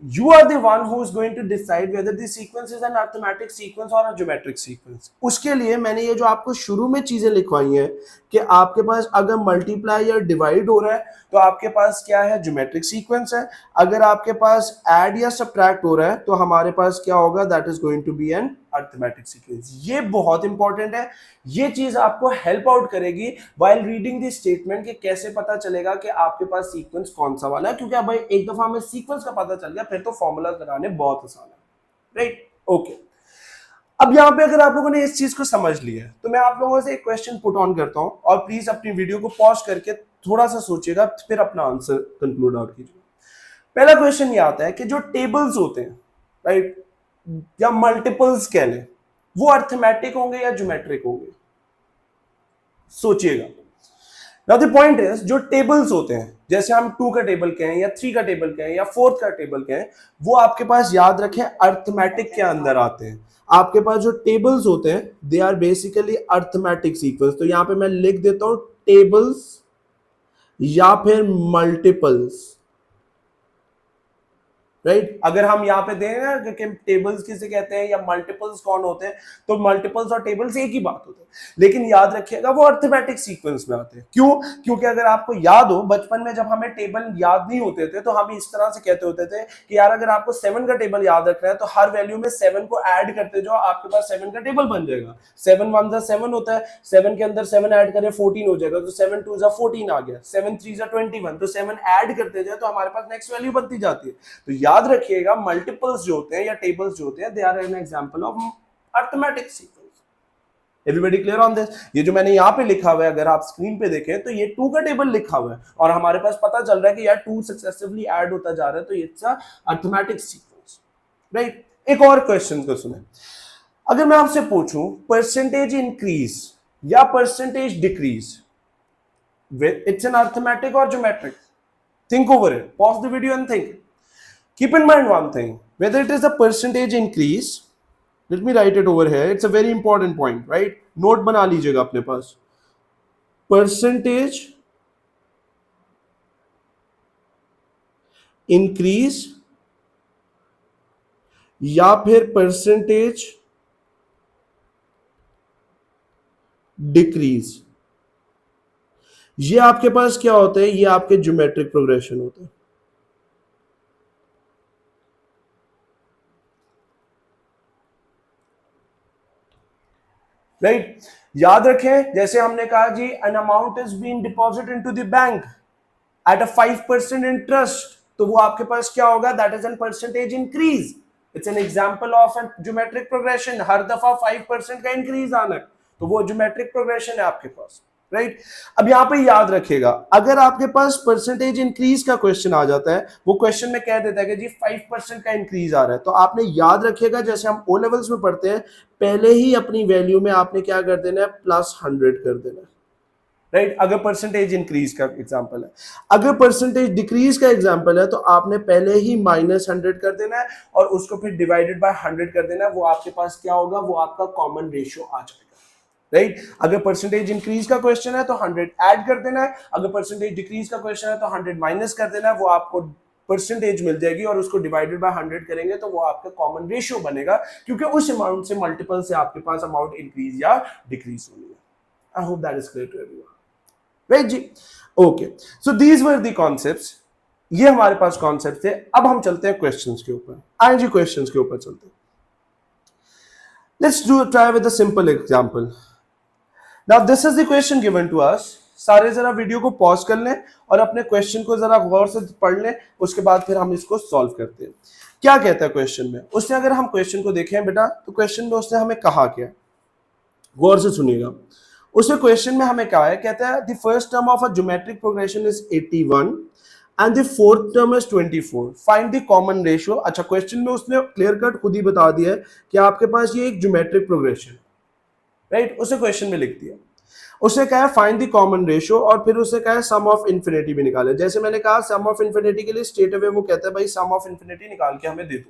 You are the one who is going to decide whether the sequence is an arithmetic sequence or a geometric sequence. उसके लिए मैंने ये जो आपको शुरू में चीजें लिखवाई हैं कि आपके पास अगर मल्टीप्लाई या डिवाइड हो रहा है तो आपके पास क्या है? ज्योमेट्रिक सीक्वेंस है. अगर आपके पास ऐड या सब्ट्रैक्ट हो रहा है तो हमारे पास क्या होगा? That is going to be an arithmetic sequence. ये बहुत इंपॉर्टेंट है. ये चीज आपको हेल्प आउट करेगी व्हाइल रीडिंग द स्टेटमेंट कि कैसे पता चलेगा कि आपके पास सीक्वेंस कौन सा वाला है, क्योंकि अब भाई एक दफा हमें सीक्वेंस का पता चल गया फिर तो फॉर्मूला लगाने बहुत आसान है, राइट? ओके. अब यहाँ पे अगर आप लोगों ने इस चीज को समझ लिया है तो मैं आप लोगों से एक क्वेश्चन पुट ऑन करता हूँ और प्लीज अपनी वीडियो को पॉज करके थोड़ा सा सोचिएगा, फिर अपना आंसर कंक्लूड आउट कीजिएगा. पहला क्वेश्चन ये आता है कि जो टेबल्स होते हैं, राइट, या मल्टीपल्स कह लें, वो अर्थमेटिक होंगे या ज्योमेट्रिक होंगे? सोचिएगा. नाउ द पॉइंट इज, जो टेबल्स होते हैं, जैसे हम 2 का टेबल कहें या 3 का टेबल कहें या 4 का टेबल कहें, वो आपके पास याद रखें अर्थमेटिक के अंदर आते हैं. आपके पास जो टेबल्स होते हैं they are basically arithmetic sequence. तो यहां पे मैं लिख देता हूं टेबल्स या फिर मल्टीपल्स, राइट? अगर हम यहाँ पे दें ना कि टेबल्स किसे कहते हैं या मल्टीपल्स कौन होते हैं, तो मल्टीपल्स और टेबल्स एक ही बात होती है, लेकिन याद रखिएगा वो अर्थमेटिक सीक्वेंस में आते हैं. क्यों? क्योंकि अगर आपको याद हो, बचपन में जब हमें टेबल याद नहीं होते थे तो हम इस तरह से कहते होते थे कि यार अगर आपको 7 का टेबल याद रखना है तो हर वैल्यू में 7 को ऐड करते जाओ, आपके पास 7 का टेबल बन जाएगा. 7 1 जा 7 होता है, 7 के अंदर 7 ऐड करें 14 हो जाएगा, तो 7 2 जा 14 आ गया, 7 3 जा 21, तो 7 ऐड करते जाए तो हमारे पास नेक्स्ट वैल्यू बनती जाती है. तो याद रखिएगा मल्टीपल्स जो होते हैं या टेबल्स जो होते हैं they are an example of arithmetic sequence. Everybody clear on this? ये जो मैंने यहाँ पे लिखा हुआ है, अगर आप स्क्रीन पे देखें तो ये 2 का टेबल लिखा हुआ है और हमारे पास पता चल रहा है कि यार 2 सक्सेसिवली ऐड होता जा रहा है, तो it's a arithmetic sequence, right? एक और क्वेश्चन को सुने. अगर मैं आपसे पूछूं परसेंटेज इंक्रीज या percentage decrease, It's an arithmetic or geometric. Think over it. Pause the video and think. Keep in mind one thing. Whether it is a percentage increase, let me write it over here. It's a very important point, right? Note बना लीजिएगा अपने पास. Percentage increase या फिर percentage decrease. ये आपके पास क्या होते हैं? ये आपके ज्योमेट्रिक प्रोग्रेशन होते हैं. राइट याद रखें, जैसे हमने कहा जी, an amount is being deposit into the bank at a 5% interest, तो वो आपके पास क्या होगा? That is an percentage increase. It's an example of an geometric progression. हर दफा 5% का इंक्रीज आना है, तो वो ज्योमेट्रिक प्रोग्रेशन है आपके पास. राइट अब यहां पे याद रखिएगा, अगर आपके पास परसेंटेज इंक्रीज का क्वेश्चन आ जाता है, वो क्वेश्चन में कह देता है कि जी 5% का इंक्रीज आ रहा है, तो आपने याद रखिएगा, जैसे हम ओ लेवल्स में पढ़ते हैं, पहले ही अपनी वैल्यू में आपने क्या कर देना है? +100 कर देना है. राइट अगर परसेंटेज इंक्रीज का एग्जांपल है. अगर परसेंटेज डिक्रीज का एग्जांपल है, तो आपने पहले ही -100 कर देना है और उसको फिर डिवाइडेड बाय 100 कर देना है. वो आपके पास क्या होगा? वो आपका कॉमन रेशियो आ जाएगा. राइट अगर परसेंटेज इंक्रीज का क्वेश्चन है तो 100 ऐड कर देना है. अगर परसेंटेज डिक्रीज का क्वेश्चन है तो 100 माइनस कर देना है. वो आपको परसेंटेज मिल जाएगी और उसको डिवाइडेड बाय 100 करेंगे तो वो आपका कॉमन रेशियो बनेगा, क्योंकि उस अमाउंट से मल्टीपल से आपके पास अमाउंट इंक्रीज या डिक्रीज होनी है. I hope that is clear to everyone. Right जी, okay. So these were the concepts. ये हमारे पास कॉन्सेप्ट थे. अब हम चलते हैं क्वेश्चंस के ऊपर. आए जी क्वेश्चंस के ऊपर चलते हैं. Let's do try with a simple example. Now this is the question given to us. सारे जरा वीडियो को पॉज कर लें और अपने क्वेश्चन को जरा गौर से पढ़ लें, उसके बाद फिर हम इसको सॉल्व करते हैं. क्या कहता है क्वेश्चन में? उसने, अगर हम क्वेश्चन को देखें बेटा, तो क्वेश्चन में उसने हमें कहा क्या? गौर से सुनिएगा. उसने क्वेश्चन में हमें कहा है, कहता है the first term of a geometric progression is 81 and the fourth term is 24. Find the common ratio. अच्छा, क्वेश्चन में उसने क्लियर कट खुद ही बता दिया है कि आपके पास ये एक ज्योमेट्रिक प्रोग्रेशन है. राइट उसे क्वेश्चन में लिख दिया. उसने कहा फाइंड द कॉमन रेशियो और फिर उसने कहा सम ऑफ इन्फिनिटी भी निकाले. जैसे मैंने कहा सम ऑफ इन्फिनिटी के लिए स्ट्रेट अवे वो कहता है भाई सम ऑफ इन्फिनिटी निकाल के हमें दे दो.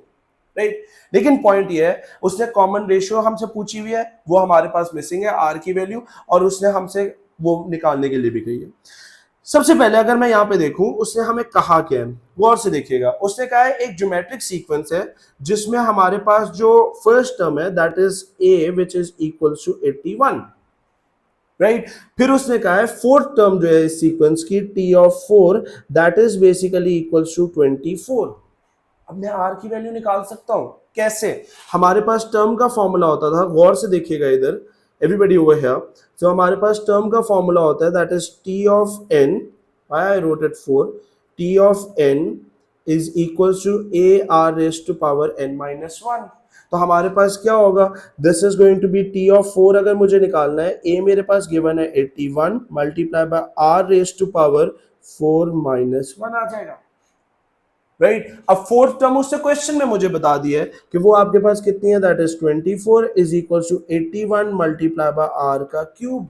राइट लेकिन पॉइंट ये है, उसने कॉमन रेशियो हमसे पूछी हुई है, वो हमारे पास मिसिंग है आर की वैल्यू, और उसने हमसे वो निकालने के लिए भी कही है. सबसे पहले अगर मैं यहाँ पे देखूं, उसने हमें कहा क्या है? गौर से देखिएगा. उसने कहा है एक ज्योमेट्रिक सीक्वेंस है जिसमें हमारे पास जो फर्स्ट टर्म है that is a which is equal to 81. Right फिर उसने कहा है फोर्थ टर्म जो है इस सीक्वेंस की t of 4 that is basically equal to 24. अब मैं r की वैल्यू निकाल सकता हूं. कैसे? हमारे पास टर्म का फॉर्मूला होता था. गौर से देखिएगा इधर, एवरीबॉडी ओवर हियर. तो हमारे पास टर्म का फॉर्मूला होता है that is t of n, I wrote it 4, t of n is equal to a r raise to power n minus 1. तो हमारे पास क्या होगा? This is going to be t of 4. अगर मुझे निकालना है, a मेरे पास गिवन है 81 multiply by r raise to power 4 minus 1 आ जाएगा. राइट अब फोर्थ टर्म उससे क्वेश्चन में मुझे बता दिया है कि वो आपके पास कितनी है, that is 24 is equal to 81 multiply by r का cube.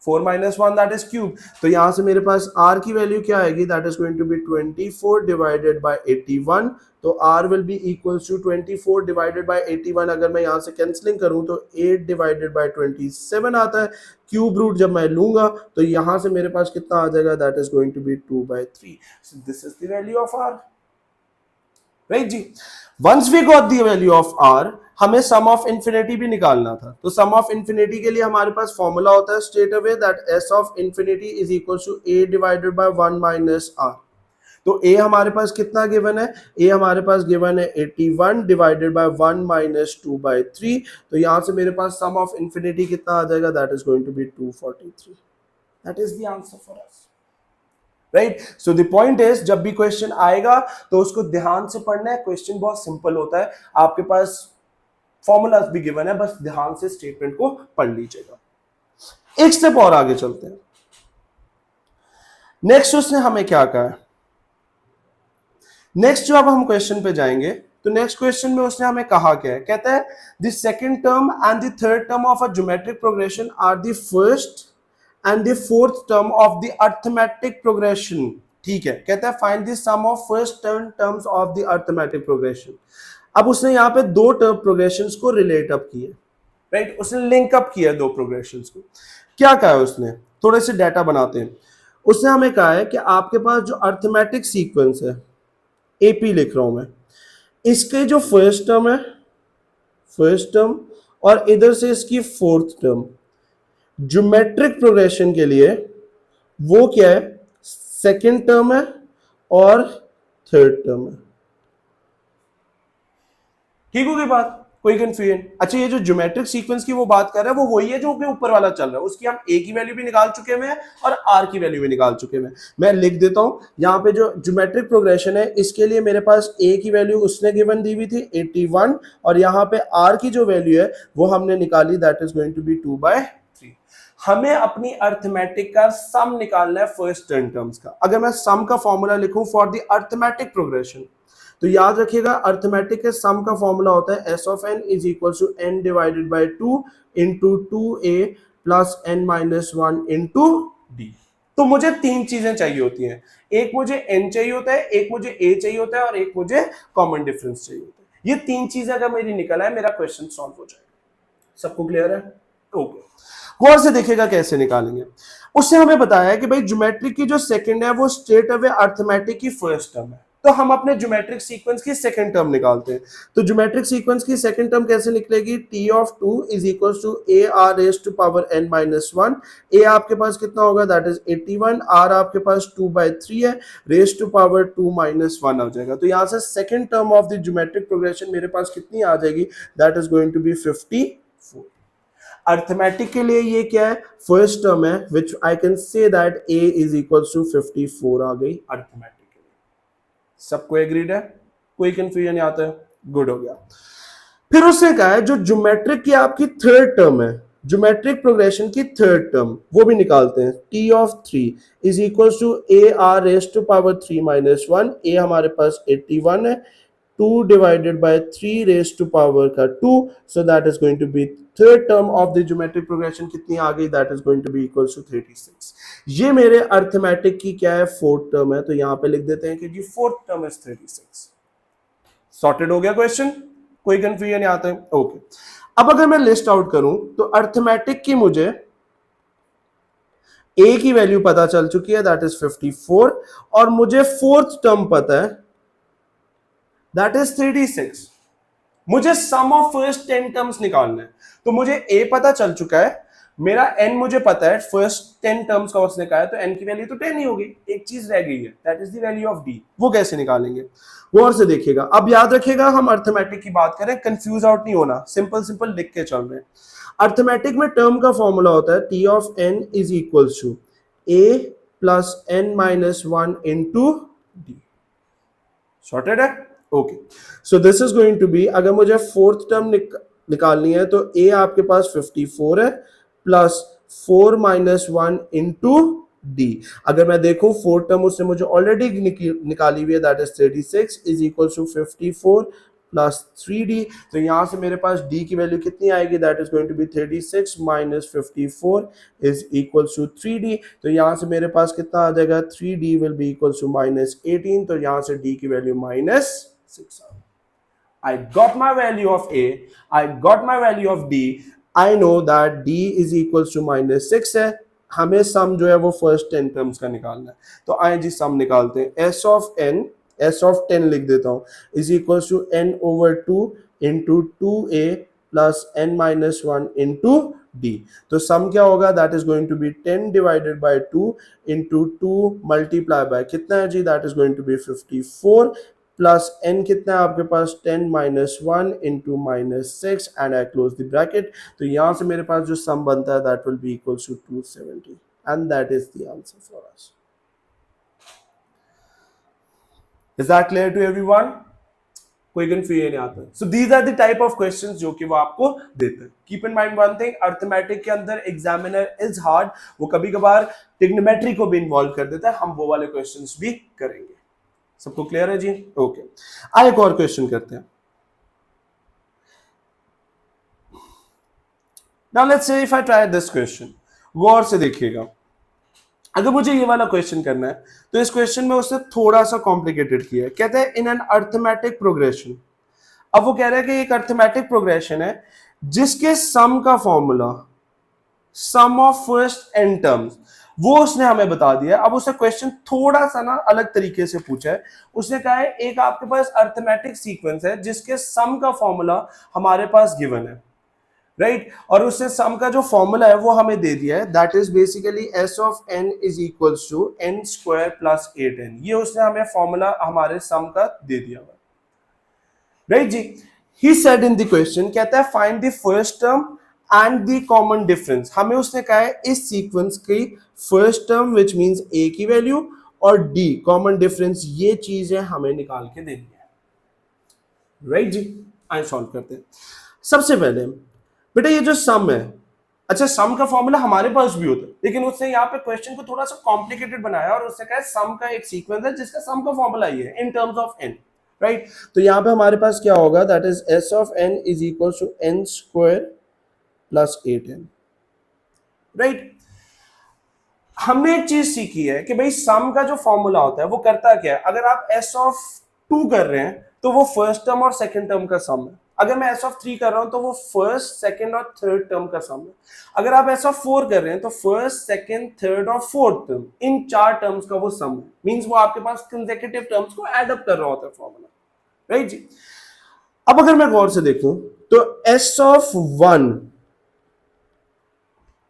4 minus 1 that is cube. तो यहां से मेरे पास r की वैल्यू क्या आएगी? That is going to be 24 divided by 81. तो r will be equal to 24 divided by 81. अगर मैं यहां से कैंसलिंग करूं तो 8 डिवाइडेड बाय 27 आता है. क्यूब रूट जब मैं लूंगा तो यहां से मेरे पास कितना आ जाएगा? That is going to be 2/3. So this is the value of r. Right जी, once we got the value of r, हमें सम ऑफ इन्फिनिटी भी निकालना था. तो सम ऑफ इन्फिनिटी के लिए हमारे पास फॉर्मूला होता है straight away that s of infinity is equal to a divided by 1 minus r. तो a हमारे पास कितना गिवन है? a हमारे पास गिवन है 81 डिवाइडेड बाय 1 माइनस 2/3. तो यहां से मेरे पास सम ऑफ इन्फिनिटी कितना आ जाएगा? That is going to be 243. That is the answer for us. Right so the point is, जब भी क्वेश्चन आएगा तो उसको ध्यान से पढ़ना है. क्वेश्चन बहुत सिंपल होता है, आपके पास फॉर्मूलाज भी गिवन है, बस ध्यान से स्टेटमेंट को पढ़ लीजिएगा. एक स्टेप और आगे चलते हैं. नेक्स्ट उसने हमें क्या कहा है? नेक्स्ट जो अब हम क्वेश्चन पे जाएंगे तो नेक्स्ट क्वेश्चन में उसने हमें कहा क्या है? कहता है the second term and the third term of a geometric progression are the first and the fourth term of the arithmetic progression. ठीक है, कहता है find the sum of first 10 terms of the arithmetic progression. अब उसने यहाँ पे दो टर्म प्रोग्रेशंस को रिलेट अप किए, राइट, उसने लिंक अप किया दो प्रोग्रेशंस को। क्या कहा है उसने, थोड़े से डाटा बनाते हैं। उसने हमें कहा है कि आपके पास जो अर्थमेटिक सीक्वेंस है, एपी लिख रहा हूं मैं, इसके जो फर्स्ट टर्म है, फर्स्ट टर्म, और इधर से इसकी फोर्थ टर्म, ज्योमेट्रिक प्रोग्रेशन के लिए वो क्या है, सेकंड टर्म है और थर्ड टर्म है। ठीक होगी बात, कोई कंफ्यूजन? अच्छा, ये जो ज्योमेट्रिक सीक्वेंस की वो बात कर रहा है वो वही है जो ऊपर वाला चल रहा है, उसकी हम ए की वैल्यू भी निकाल चुके हैं और आर की वैल्यू भी निकाल चुके हैं। मैं लिख देता हूं यहाँ पे, जो ज्योमेट्रिक प्रोग्रेशन है इसके लिए मेरे पास ए की वैल्यू उसने गिवन दी हुई थी 81, और यहाँ पे आर की जो वैल्यू है वो हमने निकाली, that is going to be 2/3। हमें अपनी अर्थमेटिक का सम निकालना है फर्स्ट 10 टर्म्स का। अगर मैं सम का फॉर्मूला लिखूं फॉर द अर्थमेटिक प्रोग्रेशन, तो याद रखिएगा अर्थमेटिक के सम का फॉर्मूला होता है S of N is equal to N divided by 2 into 2a plus n minus 1 into D. तो मुझे तीन चीजें चाहिए होती हैं, एक मुझे n चाहिए होता है, एक मुझे a चाहिए होता है और एक मुझे कॉमन डिफरेंस चाहिए होता है। ये तीन चीजें अगर मेरी निकल आए मेरा क्वेश्चन सॉल्व हो जाएगा। सबको क्लियर है? ओके, गौर से देखिएगा कैसे निकालेंगे। उसने हमें बताया है कि भाई ज्योमेट्रिक की जो सेकंड है वो स्ट्रेट अवे अर्थमेटिक की फर्स्ट टर्म है, तो हम अपने ज्योमेट्रिक सीक्वेंस की सेकंड टर्म निकालते हैं। तो ज्योमेट्रिक सीक्वेंस की सेकंड टर्म कैसे निकलेगी, t of 2 is equal to a r raise to power n minus 1। a आपके पास कितना होगा, दैट इज 81, r आपके पास 2/3 है, रेज टू पावर 2 माइनस 1 आ जाएगा। तो यहां से second term of the geometric progression मेरे पास कितनी आ जाएगी, that is going to be 54। Arithmetic के लिए ये क्या है, फर्स्ट टर्म है, which I can say that a is equal to 54 आ गई अर्थमेटिक। सबको एग्रीड है? कोई कंफ्यूजन यहाँ आता है? गुड हो गया। फिर उसने कहा है जो ज्योमेट्रिक की आपकी थर्ड टर्म है, ज्योमेट्रिक प्रोग्रेशन की थर्ड टर्म, वो भी निकालते हैं। t of 3 is equal to a r raise to power 3 minus 1। a हमारे पास 81 है, 2 divided by 3 raise to power का 2, so that is going to be third term of the geometric progression कितनी आ गई, that is going to be equal to 36। ये मेरे अर्थमेटिक की क्या है, फोर्थ टर्म है, तो यहां पे लिख देते हैं कि जी फोर्थ टर्म इज 36। सॉर्टेड हो गया क्वेश्चन, कोई कंफ्यूजन आता है? ओके, अब अगर मैं लिस्ट आउट करूं तो अर्थमेटिक की मुझे ए की वैल्यू पता चल चुकी है, दैट इज 54, और मुझे फोर्थ टर्म पता है, दैट इज 36। मुझे सम ऑफ फर्स्ट 10 टर्म्स निकालना है, तो मुझे ए पता चल चुका है, मेरा n मुझे पता है, फर्स्ट 10 टर्म्स का उसने कहा है, तो n की वैल्यू तो 10 ही होगी, एक चीज रह गई है, that is the value of d। वो कैसे निकालेंगे, वो और से देखिएगा। अब याद रखिएगा हम अर्थमेटिक की बात करें, कंफ्यूज आउट नहीं होना, सिंपल सिंपल लिख के चल रहे हैं। अर्थमेटिक में टर्म का फॉर्मूला होता है t of n is equal to a plus n minus 1 into d. Sorted है? Okay, so this is going to be, अगर मुझे फोर्थ टर्म निकालनी है तो a आपके पास 54 है प्लस 4 माइनस 1 इंटू डी। अगर मैं देखूं फोर्थ टर्म उसने मुझे ऑलरेडी निकाली हुई है, that is 36 is equal to 54 plus 3d। तो यहां से मेरे पास d की वैल्यू कितनी आएगी, that is going to be 36 minus 54 is equal to 3d। तो यहां से मेरे पास कितना आ जाएगा, 3d will be equal to minus 18, तो यहां से d की वैल्यू माइनस 6 आ गई। I got my value of A, I got my value of D, I know that D is equals to minus 6 है। हमें सम जो है वो फर्स्ट 10 टर्म्स का निकालना है, तो आए जी सम निकालते हैं। S of n, S of 10 लिख देता हूँ, is equals to n over 2 into 2a plus n minus 1 into d। तो सम क्या होगा, that is going to be 10 divided by 2 into 2 multiply by कितना है जी, that is going to be 54 plus n कितना है आपके पास, 10 minus 1 into minus 6 and I close the bracket. तो यहां से मेरे पास जो सम बनता है that will be equal to 270 and that is the answer for us. Is that clear to everyone? कोई कंफ्यूजन नहीं आता? So these are the type of questions जो कि वो आपको देते हैं। Keep in mind one thing, arithmetic के अंदर एग्जामिनर इज हार्ड, वो कभी कभार ट्रिग्नोमेट्री को भी इन्वॉल्व कर देता है, हम वो वाले क्वेश्चंस भी करेंगे। सबको क्लियर है जी? ओके, आइए एक और क्वेश्चन करते हैं। Now let's say if I try this question, गौर से देखिएगा, अगर मुझे ये वाला क्वेश्चन करना है तो इस क्वेश्चन में उसने थोड़ा सा कॉम्प्लिकेटेड किया है। कहते हैं इन एन अर्थमेटिक प्रोग्रेशन, अब वो कह रहा है कि एक अर्थमेटिक प्रोग्रेशन है जिसके सम का formula sum of first N terms, वो उसने हमें बता दिया। अब उसने क्वेश्चन थोड़ा सा ना अलग तरीके से पूछा है। उसने कहा है एक आपके पास अर्थमेटिक सीक्वेंस है जिसके सम का फॉर्मूला हमारे पास गिवन है, राइट और उससे सम का जो फॉर्मूला है वो हमें दे दिया है, that is basically S of N is equals to N square plus 8n। ये उसने हमें फॉर्मूला हमारे सम का दे दिया हुआ, राइट जी। He said in the question, कहता है find the first term and the common difference. हमें उसने कहा है इस सीक्वेंस की first term which means A की वैल्यू और डी कॉमन डिफरेंस, ये चीजें हमें निकाल के देनी है, राइट जी। आइए सॉल्व करते हैं। सबसे पहले बेटा ये जो सम है, अच्छा सम का फॉर्मूला हमारे पास भी होता है, लेकिन उसने यहाँ पे क्वेश्चन को थोड़ा सा कॉम्प्लिकेटेड बनाया और उसने कहा सम का एक सीक्वेंस है जिसका सम का फॉर्मूला ये है in terms of N, right. तो यहाँ पे हमारे पास क्या होगा, that is S of N is equal to N square plus 8n, right. हमने एक चीज सीखी है कि भाई सम का जो फॉर्मूला होता है वो करता क्या है, अगर आप एस ऑफ 2 कर रहे हैं तो वो फर्स्ट टर्म और सेकंड टर्म का सम है। अगर मैं एस ऑफ 3 कर रहा हूं तो वो फर्स्ट सेकंड और थर्ड टर्म का सम है। अगर आप एस ऑफ 4 कर रहे हैं तो फर्स्ट सेकंड थर्ड और फोर्थ टर्म, इन 4 टर्म्स का वो सम है। मींस वो आपके पास कंसेक्यूटिव टर्म्स को एड अप कर रहा होता है फॉर्मूला, राइट जी। अब अगर मैं गौर से देखूं तो एस ऑफ 1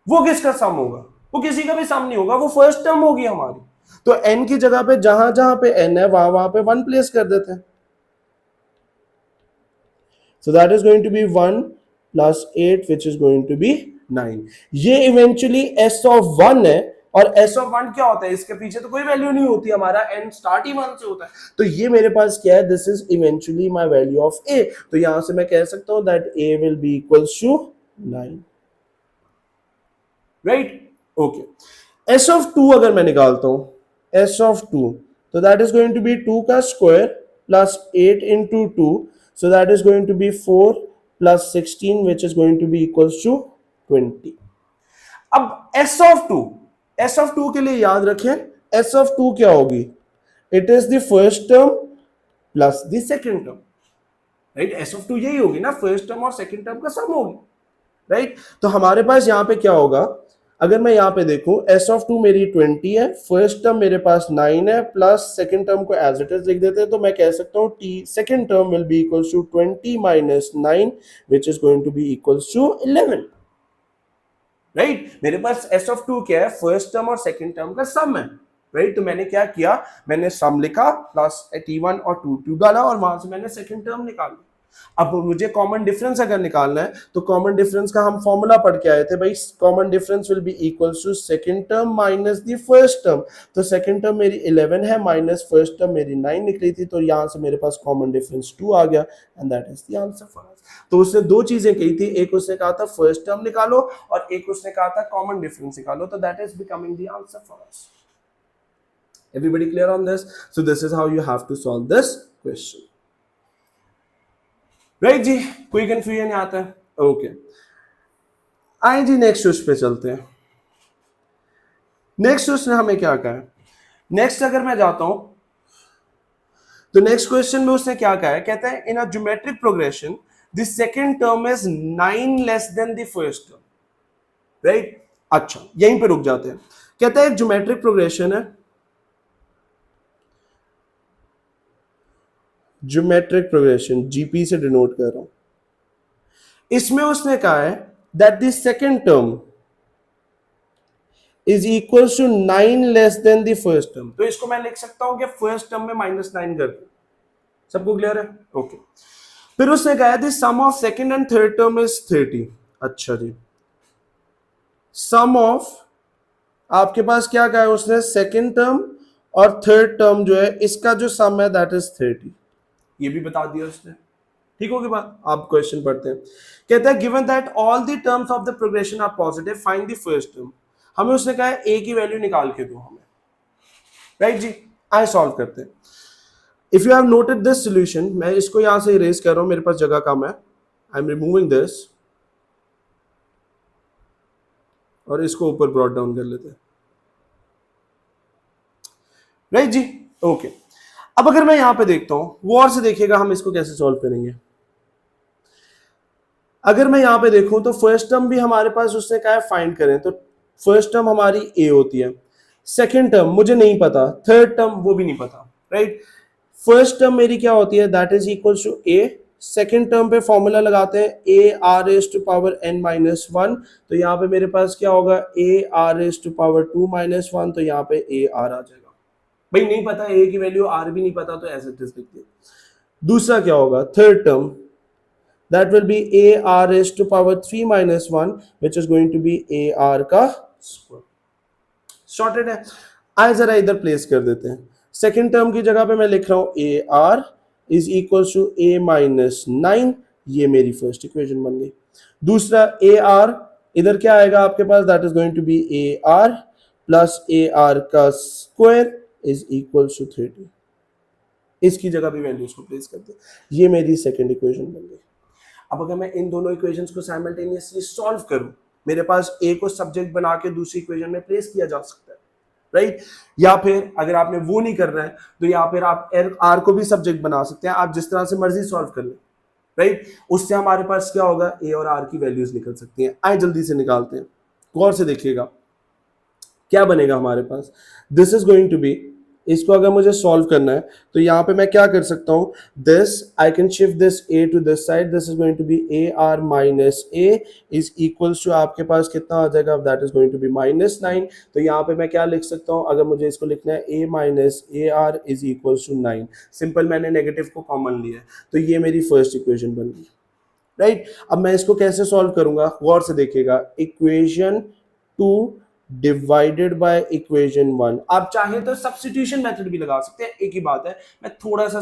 वो किसका सम होगा, वो किसी का भी सम नहीं होगा, वो फर्स्ट टर्म होगी हमारी। तो n की जगह पे जहां जहां पे n है वहां वहां पे 1 प्लेस कर देते हैं। So that is going to be 1 plus 8 which is going to be 9। ये इवेंचुअली s of 1 है और s of 1 क्या होता है, इसके पीछे तो कोई वैल्यू नहीं होती, हमारा n स्टार्ट ही 1 से होता है। तो ये मेरे पास क्या है, this is eventually my value of a। तो यहां से मैं कह सकता हूं that a will be equals to 9, right okay. s of 2 अगर मैं निकालता हूं s of 2, तो that is going to be 2 का square plus 8 into 2, so that is going to be 4 plus 16 which is going to be equals to 20। अब s of 2 के लिए याद रखें s of 2 क्या होगी, it is the first term plus the second term, right. s of 2 यही होगी ना, फर्स्ट टर्म और सेकंड टर्म का सम होगी, राइट। तो हमारे पास यहां पे क्या होगा, अगर मैं यहां पे देखूं s of 2 मेरी 20 है, फर्स्ट टर्म मेरे पास 9 है प्लस सेकंड टर्म को एज इट इज लिख देते हैं, तो मैं कह सकता हूं t second term will be equals to 20 minus 9 which is going to be equals to 11, right. मेरे पास s of 2 क्या है, फर्स्ट टर्म और सेकंड टर्म का सम है, राइट। तो मैंने क्या किया, मैंने सम लिखा प्लस t1 और t2 डाला और वहां से मैंने सेकंड टर्म निकाला। अब मुझे कॉमन डिफरेंस अगर निकालना है तो कॉमन डिफरेंस का हम फॉर्मूला पढ़ के आए थे भाई, common difference will be equals to second term minus the first term. तो सेकंड टर्म मेरी 11 है माइनस फर्स्ट टर्म मेरी 9 निकली थी, तो यहां से मेरे पास कॉमन डिफरेंस 2 आ गया and that is the answer for अस। तो उसने दो चीजें कही थी, एक उसने कहा था फर्स्ट टर्म निकालो और एक उसने कहा था कॉमन डिफरेंस निकालो, तो that is becoming the answer for us. Everybody clear on this? So this is how you have to solve this question. Right जी, कोई कंफ्यूजन नहीं आता है, ओके। आए जी नेक्स्ट उस पे चलते हैं। नेक्स्ट उसने हमें क्या कहा है, नेक्स्ट अगर मैं जाता हूं तो नेक्स्ट क्वेश्चन में उसने क्या कहा है, कहता है in a geometric progression the second term is 9 less than the first term, right. अच्छा यहीं पे रुक जाते हैं। कहता है एक ज्योमेट्रिक प्रोग्रेशन है, ज्योमेट्रिक प्रोग्रेशन जीपी से डिनोट कर रहा हूं, इसमें उसने कहा है that the second term is equal to 9 less than the first term. तो इसको मैं लिख सकता हूं कि फर्स्ट टर्म में -9 कर दो। सबको क्लियर है, ओके। फिर उसने कहा the sum of second and third term is 30। अच्छा जी, सम ऑफ आपके पास क्या कहा है उसने, सेकंड टर्म और थर्ड टर्म जो है इसका जो सम है दैट इज 30, ये भी बता दिया उसने। ठीक होगी बात, आप क्वेश्चन पढ़ते हैं। कहता है given that all the terms of the progression are positive find the first term. हमें उसने कहा है a की वैल्यू निकाल के दो हमें, राइट जी। आए सॉल्व करते हैं। If you have noted this solution, मैं इसको यहां से इरेज कर रहा हूं, मेरे पास जगह कम है, आई एम रिमूविंग दिस, और इसको ऊपर ब्रॉट डाउन कर लेते हैं, राइट जी। ओके, अब अगर मैं यहां पे देखता हूं, गौर से देखिएगा हम इसको कैसे सॉल्व करेंगे। अगर मैं यहां पे देखूं तो फर्स्ट टर्म भी हमारे पास उसने कहा है फाइंड करें, तो फर्स्ट टर्म हमारी ए होती है, सेकंड टर्म मुझे नहीं पता, थर्ड टर्म वो भी नहीं पता, राइट। फर्स्ट टर्म मेरी क्या होती है, that is equal to A. Second term पे फॉर्मूला लगाते हैं A R S to power N minus one, तो यहाँ पे मेरे पास क्या होगा A R S to power two minus one, तो यहाँ पे ए आर आ जाएगा। भाई नहीं पता ए की वैल्यू, आर भी नहीं पता, तो ऐसे लिख दिया। दूसरा क्या होगा, third term, that will be a r raised to power 3 minus 1 which is going to be a r का स्क्वायर। शॉर्टेड है, आए जरा इधर प्लेस कर देते हैं। सेकंड टर्म की जगह पे मैं लिख रहा हूं A are is equal to A minus 9, ये मेरी फर्स्ट इक्वेशन बन गई। दूसरा ए आर, इधर क्या आएगा आपके पास, that is going to be A r plus a r का स्क्वायर इज इक्वल टू 30, इसकी जगह भी वैल्यूज को प्लेस कर दिया, ये मेरी सेकंड इक्वेशन बन गई। अब अगर मैं इन दोनों इक्वेशंस को साइमल्टेनियसली सॉल्व करूं, मेरे पास ए को सब्जेक्ट बना के दूसरी इक्वेशन में प्लेस किया जा सकता है, राइट। या फिर अगर आपने वो नहीं करना है तो या फिर आप आर को भी सब्जेक्ट बना सकते हैं, आप जिस तरह से मर्जी सॉल्व कर लें, राइट। उससे हमारे पास क्या होगा, ए और आर की वैल्यूज निकल सकती हैं। आए जल्दी से निकालते हैं, गौर से देखिएगा क्या बनेगा हमारे पास। This is going to be, इसको अगर मुझे सॉल्व करना है तो यहाँ पे मैं क्या कर सकता हूँ, this I can shift this A to this side, this is going to be A R minus A is equals to आपके पास कितना आ जाएगा, that is going to be minus 9। तो यहाँ पे मैं क्या लिख सकता हूँ, अगर मुझे इसको लिखना है a minus a are is equals to 9, simple मैंने नेगेटिव को कॉमन लिया है, तो ये मेरी फर्स्ट इक्वेशन बन गई, राइट। अब मैं इसको कैसे सॉल्व करूंगा, गौर से देखिएगा, इक्वेशन 2 डिवाइडेड बाय इक्वेशन 1। आप चाहे तो सब्स्टिट्यूशन मेथड भी लगा सकते हैं, एक ही बात है, मैं थोड़ा सा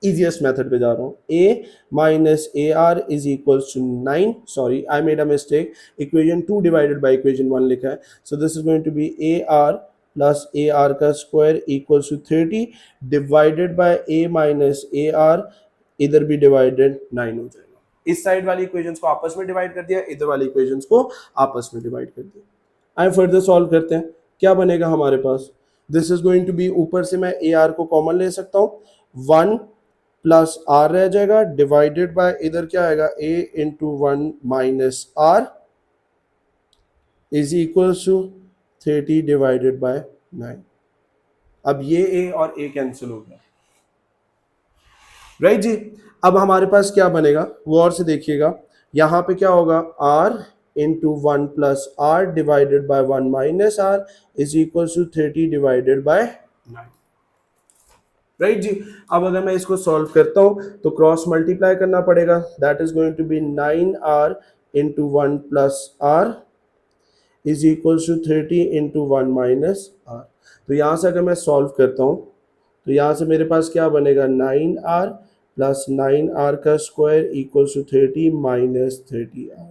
इजीएस्ट मेथड पे जा रहा हूं। A minus a are is equal to 9, sorry I made a mistake, equation 2 divided by equation 1 लिखा है, so this is going to be A r plus a r का square equal to 30 divided by a minus a r, इधर भी डिवाइडेड 9 हो जाएगा। इस साइड वाली इक्वेशंस को आपस में डिवाइड कर दिया, इधर वाली इक्वेशंस को आपस में डिवाइड कर दिया। आए फर्दर सॉल्व करते हैं, क्या बनेगा हमारे पास, this is going to be, ऊपर से मैं ए आर को कॉमन ले सकता हूँ, 1 प्लस आर रह जाएगा डिवाइडेड बाय, इधर क्या आएगा a into 1 minus r is equal to 30 divided by 9। अब ये ए और ए कैंसिल हो गया, राइट जी। अब हमारे पास क्या बनेगा, वो और से देखिएगा, यहां पे क्या होगा, are into 1 plus r divided by 1 minus r is equals to 30 divided by 9, right जी। अब अगर मैं इसको सॉल्व करता हूं तो क्रॉस मल्टीप्लाई करना पड़ेगा, that is going to be 9r into 1 plus r is equals to 30 into 1 minus r। तो यहां से अगर मैं सॉल्व करता हूं तो यहां से मेरे पास क्या बनेगा, 9r प्लस 9r का square equals to 30 minus 30r।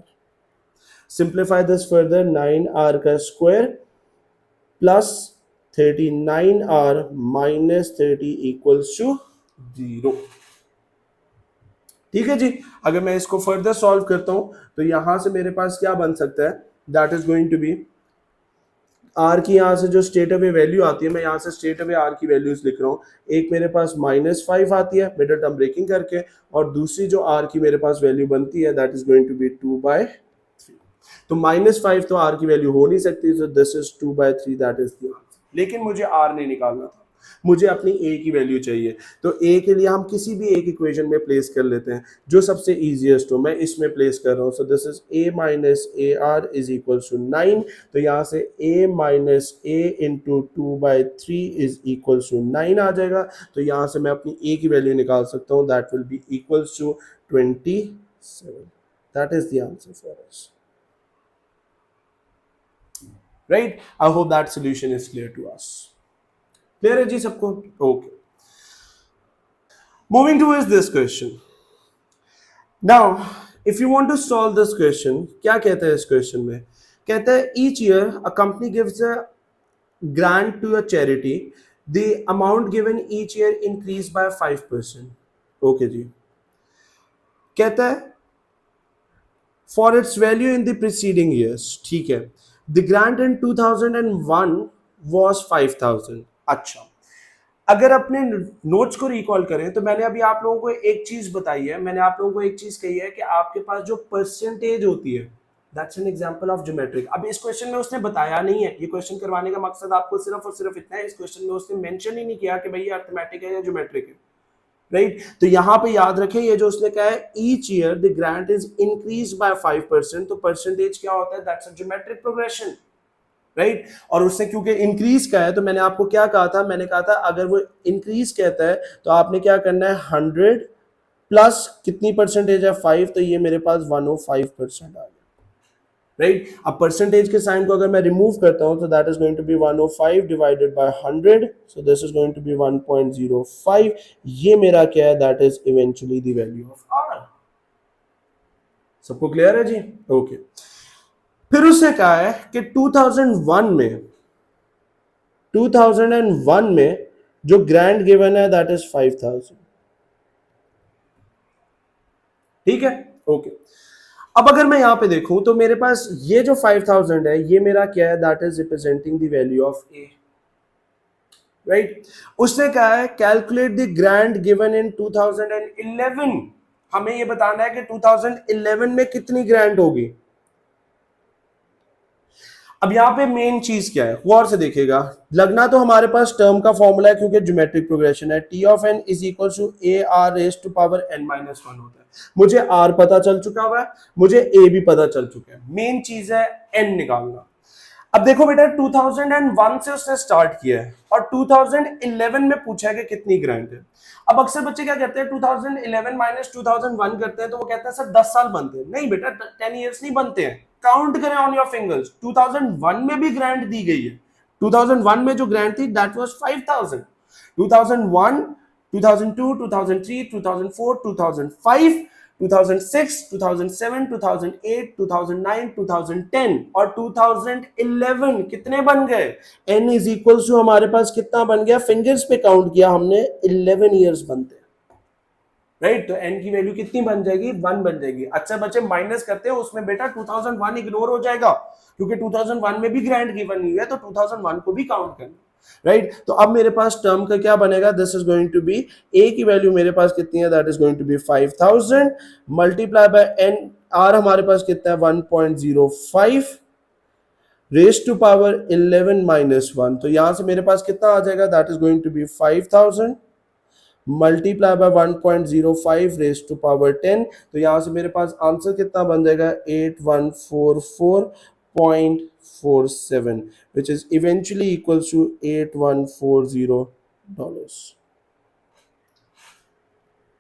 Simplify this further, 9r का square plus 39r minus 30 equals to 0। ठीक है जी। अगर मैं इसको फर्दर सॉल्व करता हूं तो यहां से मेरे पास क्या बन सकता है, that is going to be, R की यहां से जो स्टेट अवे वैल्यू आती है, मैं यहां से स्टेट अवे आर की वैल्यूज लिख रहा हूं, एक मेरे पास -5 आती है मिडल टर्म ब्रेकिंग करके, और दूसरी जो आर की मेरे पास वैल्यू बनती है that is going to be 2/3। तो -5 तो आर की वैल्यू हो नहीं सकती, so this is 2/3, that is the answer. लेकिन मुझे आर नहीं निकालना था, मुझे अपनी ए की वैल्यू चाहिए, तो ए के लिए हम किसी भी एक इक्वेशन में प्लेस कर लेते हैं जो सबसे इजीएस्ट हो, मैं इसमें प्लेस कर रहा हूँ, so this is a minus a are is equal to 9, तो यहाँ से a minus a into 2/3 is equal to 9 आ जाएगा, तो यहाँ से मैं अपनी ए की वैल्यू निकाल सकता हूँ, that will be equal to 27, that is the answer for us, right? I hope that solution is clear to us. Clear है जी सबको? Okay. Moving towards this question. Now, if you want to solve this question, क्या कहते हैं इस question में? कहता है each year a company gives a grant to a charity. The amount given each year increased by 5%. Okay जी. कहता है for its value in the preceding years, ठीक है, द ग्रांट इन 2001 was 5000। अच्छा, अगर अपने नोट्स को रिकॉल करें तो मैंने अभी आप लोगों को एक चीज बताई है, मैंने आप लोगों को एक चीज कही है कि आपके पास जो परसेंटेज होती है, that's an example of geometric. अब इस क्वेश्चन में उसने बताया नहीं है, ये क्वेश्चन करवाने का मकसद आपको सिर्फ और सिर्फ इतना है, इस क्वेश्चन में उसने मेंशन ही नहीं किया कि भाई ये अर्थमेटिक है या ज्योमेट्रिक है, राइट। तो यहां पे याद रखें, ये जो उसने कहा है each year the grant is increase by 5%, तो परसेंटेज क्या होता है, that's a geometric progression, right. और उसने क्योंकि इंक्रीज का है तो मैंने आपको क्या कहा था, मैंने कहा था अगर वो इंक्रीज कहता है तो आपने क्या करना है, 100 प्लस कितनी परसेंटेज है, 5, तो ये मेरे पास 105% आ गया, राइट। अब परसेंटेज के साइन को अगर मैं रिमूव करता हूं तो that is going to be 105 divided by 100, so this is going to be 1.05। ये मेरा क्या है, that is eventually the value of R. सबको क्लियर है जी? ओके। फिर उसने कहा है कि 2001 में जो ग्रांट गिवन है दैट इज 5000, ठीक है, ओके। अब अगर मैं यहां पे देखूं तो मेरे पास ये जो 5000 है ये मेरा क्या है, that is representing the value of A, right. उसने कहा है calculate the grant given in 2011, हमें ये बताना है कि 2011 में कितनी ग्रांट होगी। अब यहां पे मेन चीज क्या है, गौर से देखिएगा, लगना तो हमारे पास टर्म का फॉर्मूला है क्योंकि ज्योमेट्रिक प्रोग्रेशन है, T of N is equal to A R raise to power N minus 1 होता है। मुझे आर पता चल चुका हुआ है, मुझे ए भी पता चल चुका है, मेन चीज है एन निकालना। अब देखो बेटा 2001 से उसने स्टार्ट किया है और 2011 में पूछा है कि कितनी ग्रांट है। अब अक्सर बच्चे क्या कहते हैं, 2011 माइनस 2001 करते हैं तो वो कहते हैं सर 10 साल बनते हैं। नहीं बेटा, 10 इयर्स नहीं बनते हैं, काउंट करें ऑन योर फिंगर्स। 2001 में भी ग्रांट दी गई है, 2001 में जो ग्रांट थी दैट वाज 5000। 2001, 2002, 2003, 2004, 2005, 2006, 2007, 2008, 2009, 2010 और 2011 कितने बन गए, n इज इक्वल टू हमारे पास कितना बन गया, फिंगर्स पे काउंट किया हमने, 11 इयर्स बनते हैं, राइट। तो n की वैल्यू कितनी बन जाएगी, 1 बन जाएगी। अच्छा बच्चे माइनस करते हैं उसमें बेटा 2001 इग्नोर हो जाएगा क्योंकि 2001 में भी ग्रांट गिवन हुई है तो 2001 को भी काउंट करना, राइट। तो अब मेरे पास टर्म का क्या बनेगा, this is going to be, a की वैल्यू मेरे पास कितनी है, that is going to be 5000 multiply by n, r हमारे पास कितना है 1.05 रेज टू पावर 11 माइनस 1, तो यहां से मेरे पास कितना आ जाएगा, that is going to be 5000 multiply by 1.05 raise to power 10, तो यहां से मेरे पास आंसर कितना बन जाएगा 8144.47 which is eventually equals to $8140,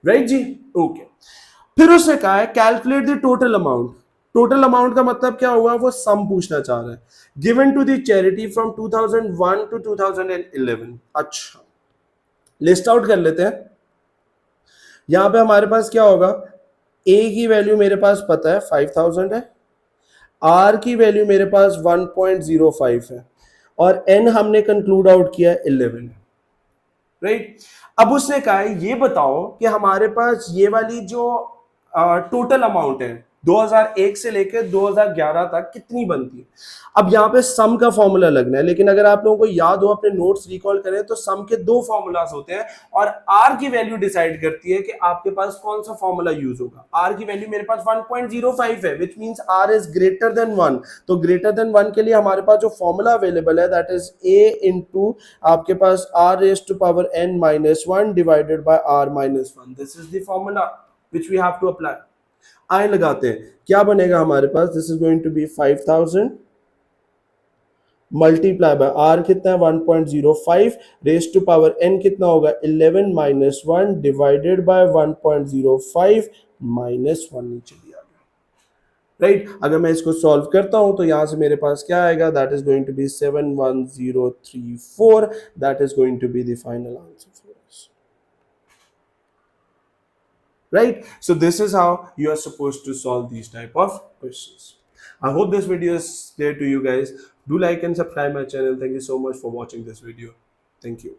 right जी, ओके। फिर उसने कहा है calculate the total amount. Total amount का मतलब क्या हुआ, वो सम पूछना चाह रहा है, given to the charity from 2001 to 2011। अच्छा लिस्ट आउट कर लेते हैं। यहां पे हमारे पास क्या होगा, ए की वैल्यू मेरे पास पता है 5000 है, आर की वैल्यू मेरे पास 1.05 है और एन हमने कंक्लूड आउट किया 11 है, राइट। अब उसने कहा है ये बताओ कि हमारे पास ये वाली जो टोटल अमाउंट है 2001 से लेकर 2011 तक कितनी बनती है। अब यहाँ पे सम का फॉर्मूला लगना है, लेकिन अगर आप लोगों को याद हो अपने नोट्स रिकॉल करें तो सम के दो फॉर्मूलाज होते हैं और आर की वैल्यू डिसाइड करती है कि आपके पास कौन सा फॉर्मूला यूज होगा। आर की वैल्यू मेरे पास 1.05 है which means R is greater than 1, तो ग्रेटर देन 1 के लिए हमारे पास जो फॉर्मूला अवेलेबल है दैट इज ए इनटू आपके पास r raise to power N minus 1 divided by r minus 1। This is the formula which we have to apply. आए लगाते हैं, क्या बनेगा हमारे पास, this is going to be 5000 multiply by r कितना है 1.05 रेज टू पावर एन कितना होगा 11 माइनस 1 डिवाइडेड बाय 1.05 माइनस 1 नीचे दिया गया, राइट। अगर मैं इसको सॉल्व करता हूं तो यहां से मेरे पास क्या आएगा, that is going to be 71034, that is going to be the final answer for us, right? So this is how you are supposed to solve these type of questions. I hope this video is clear to you guys. Do like and subscribe my channel. Thank you so much for watching this video. Thank you.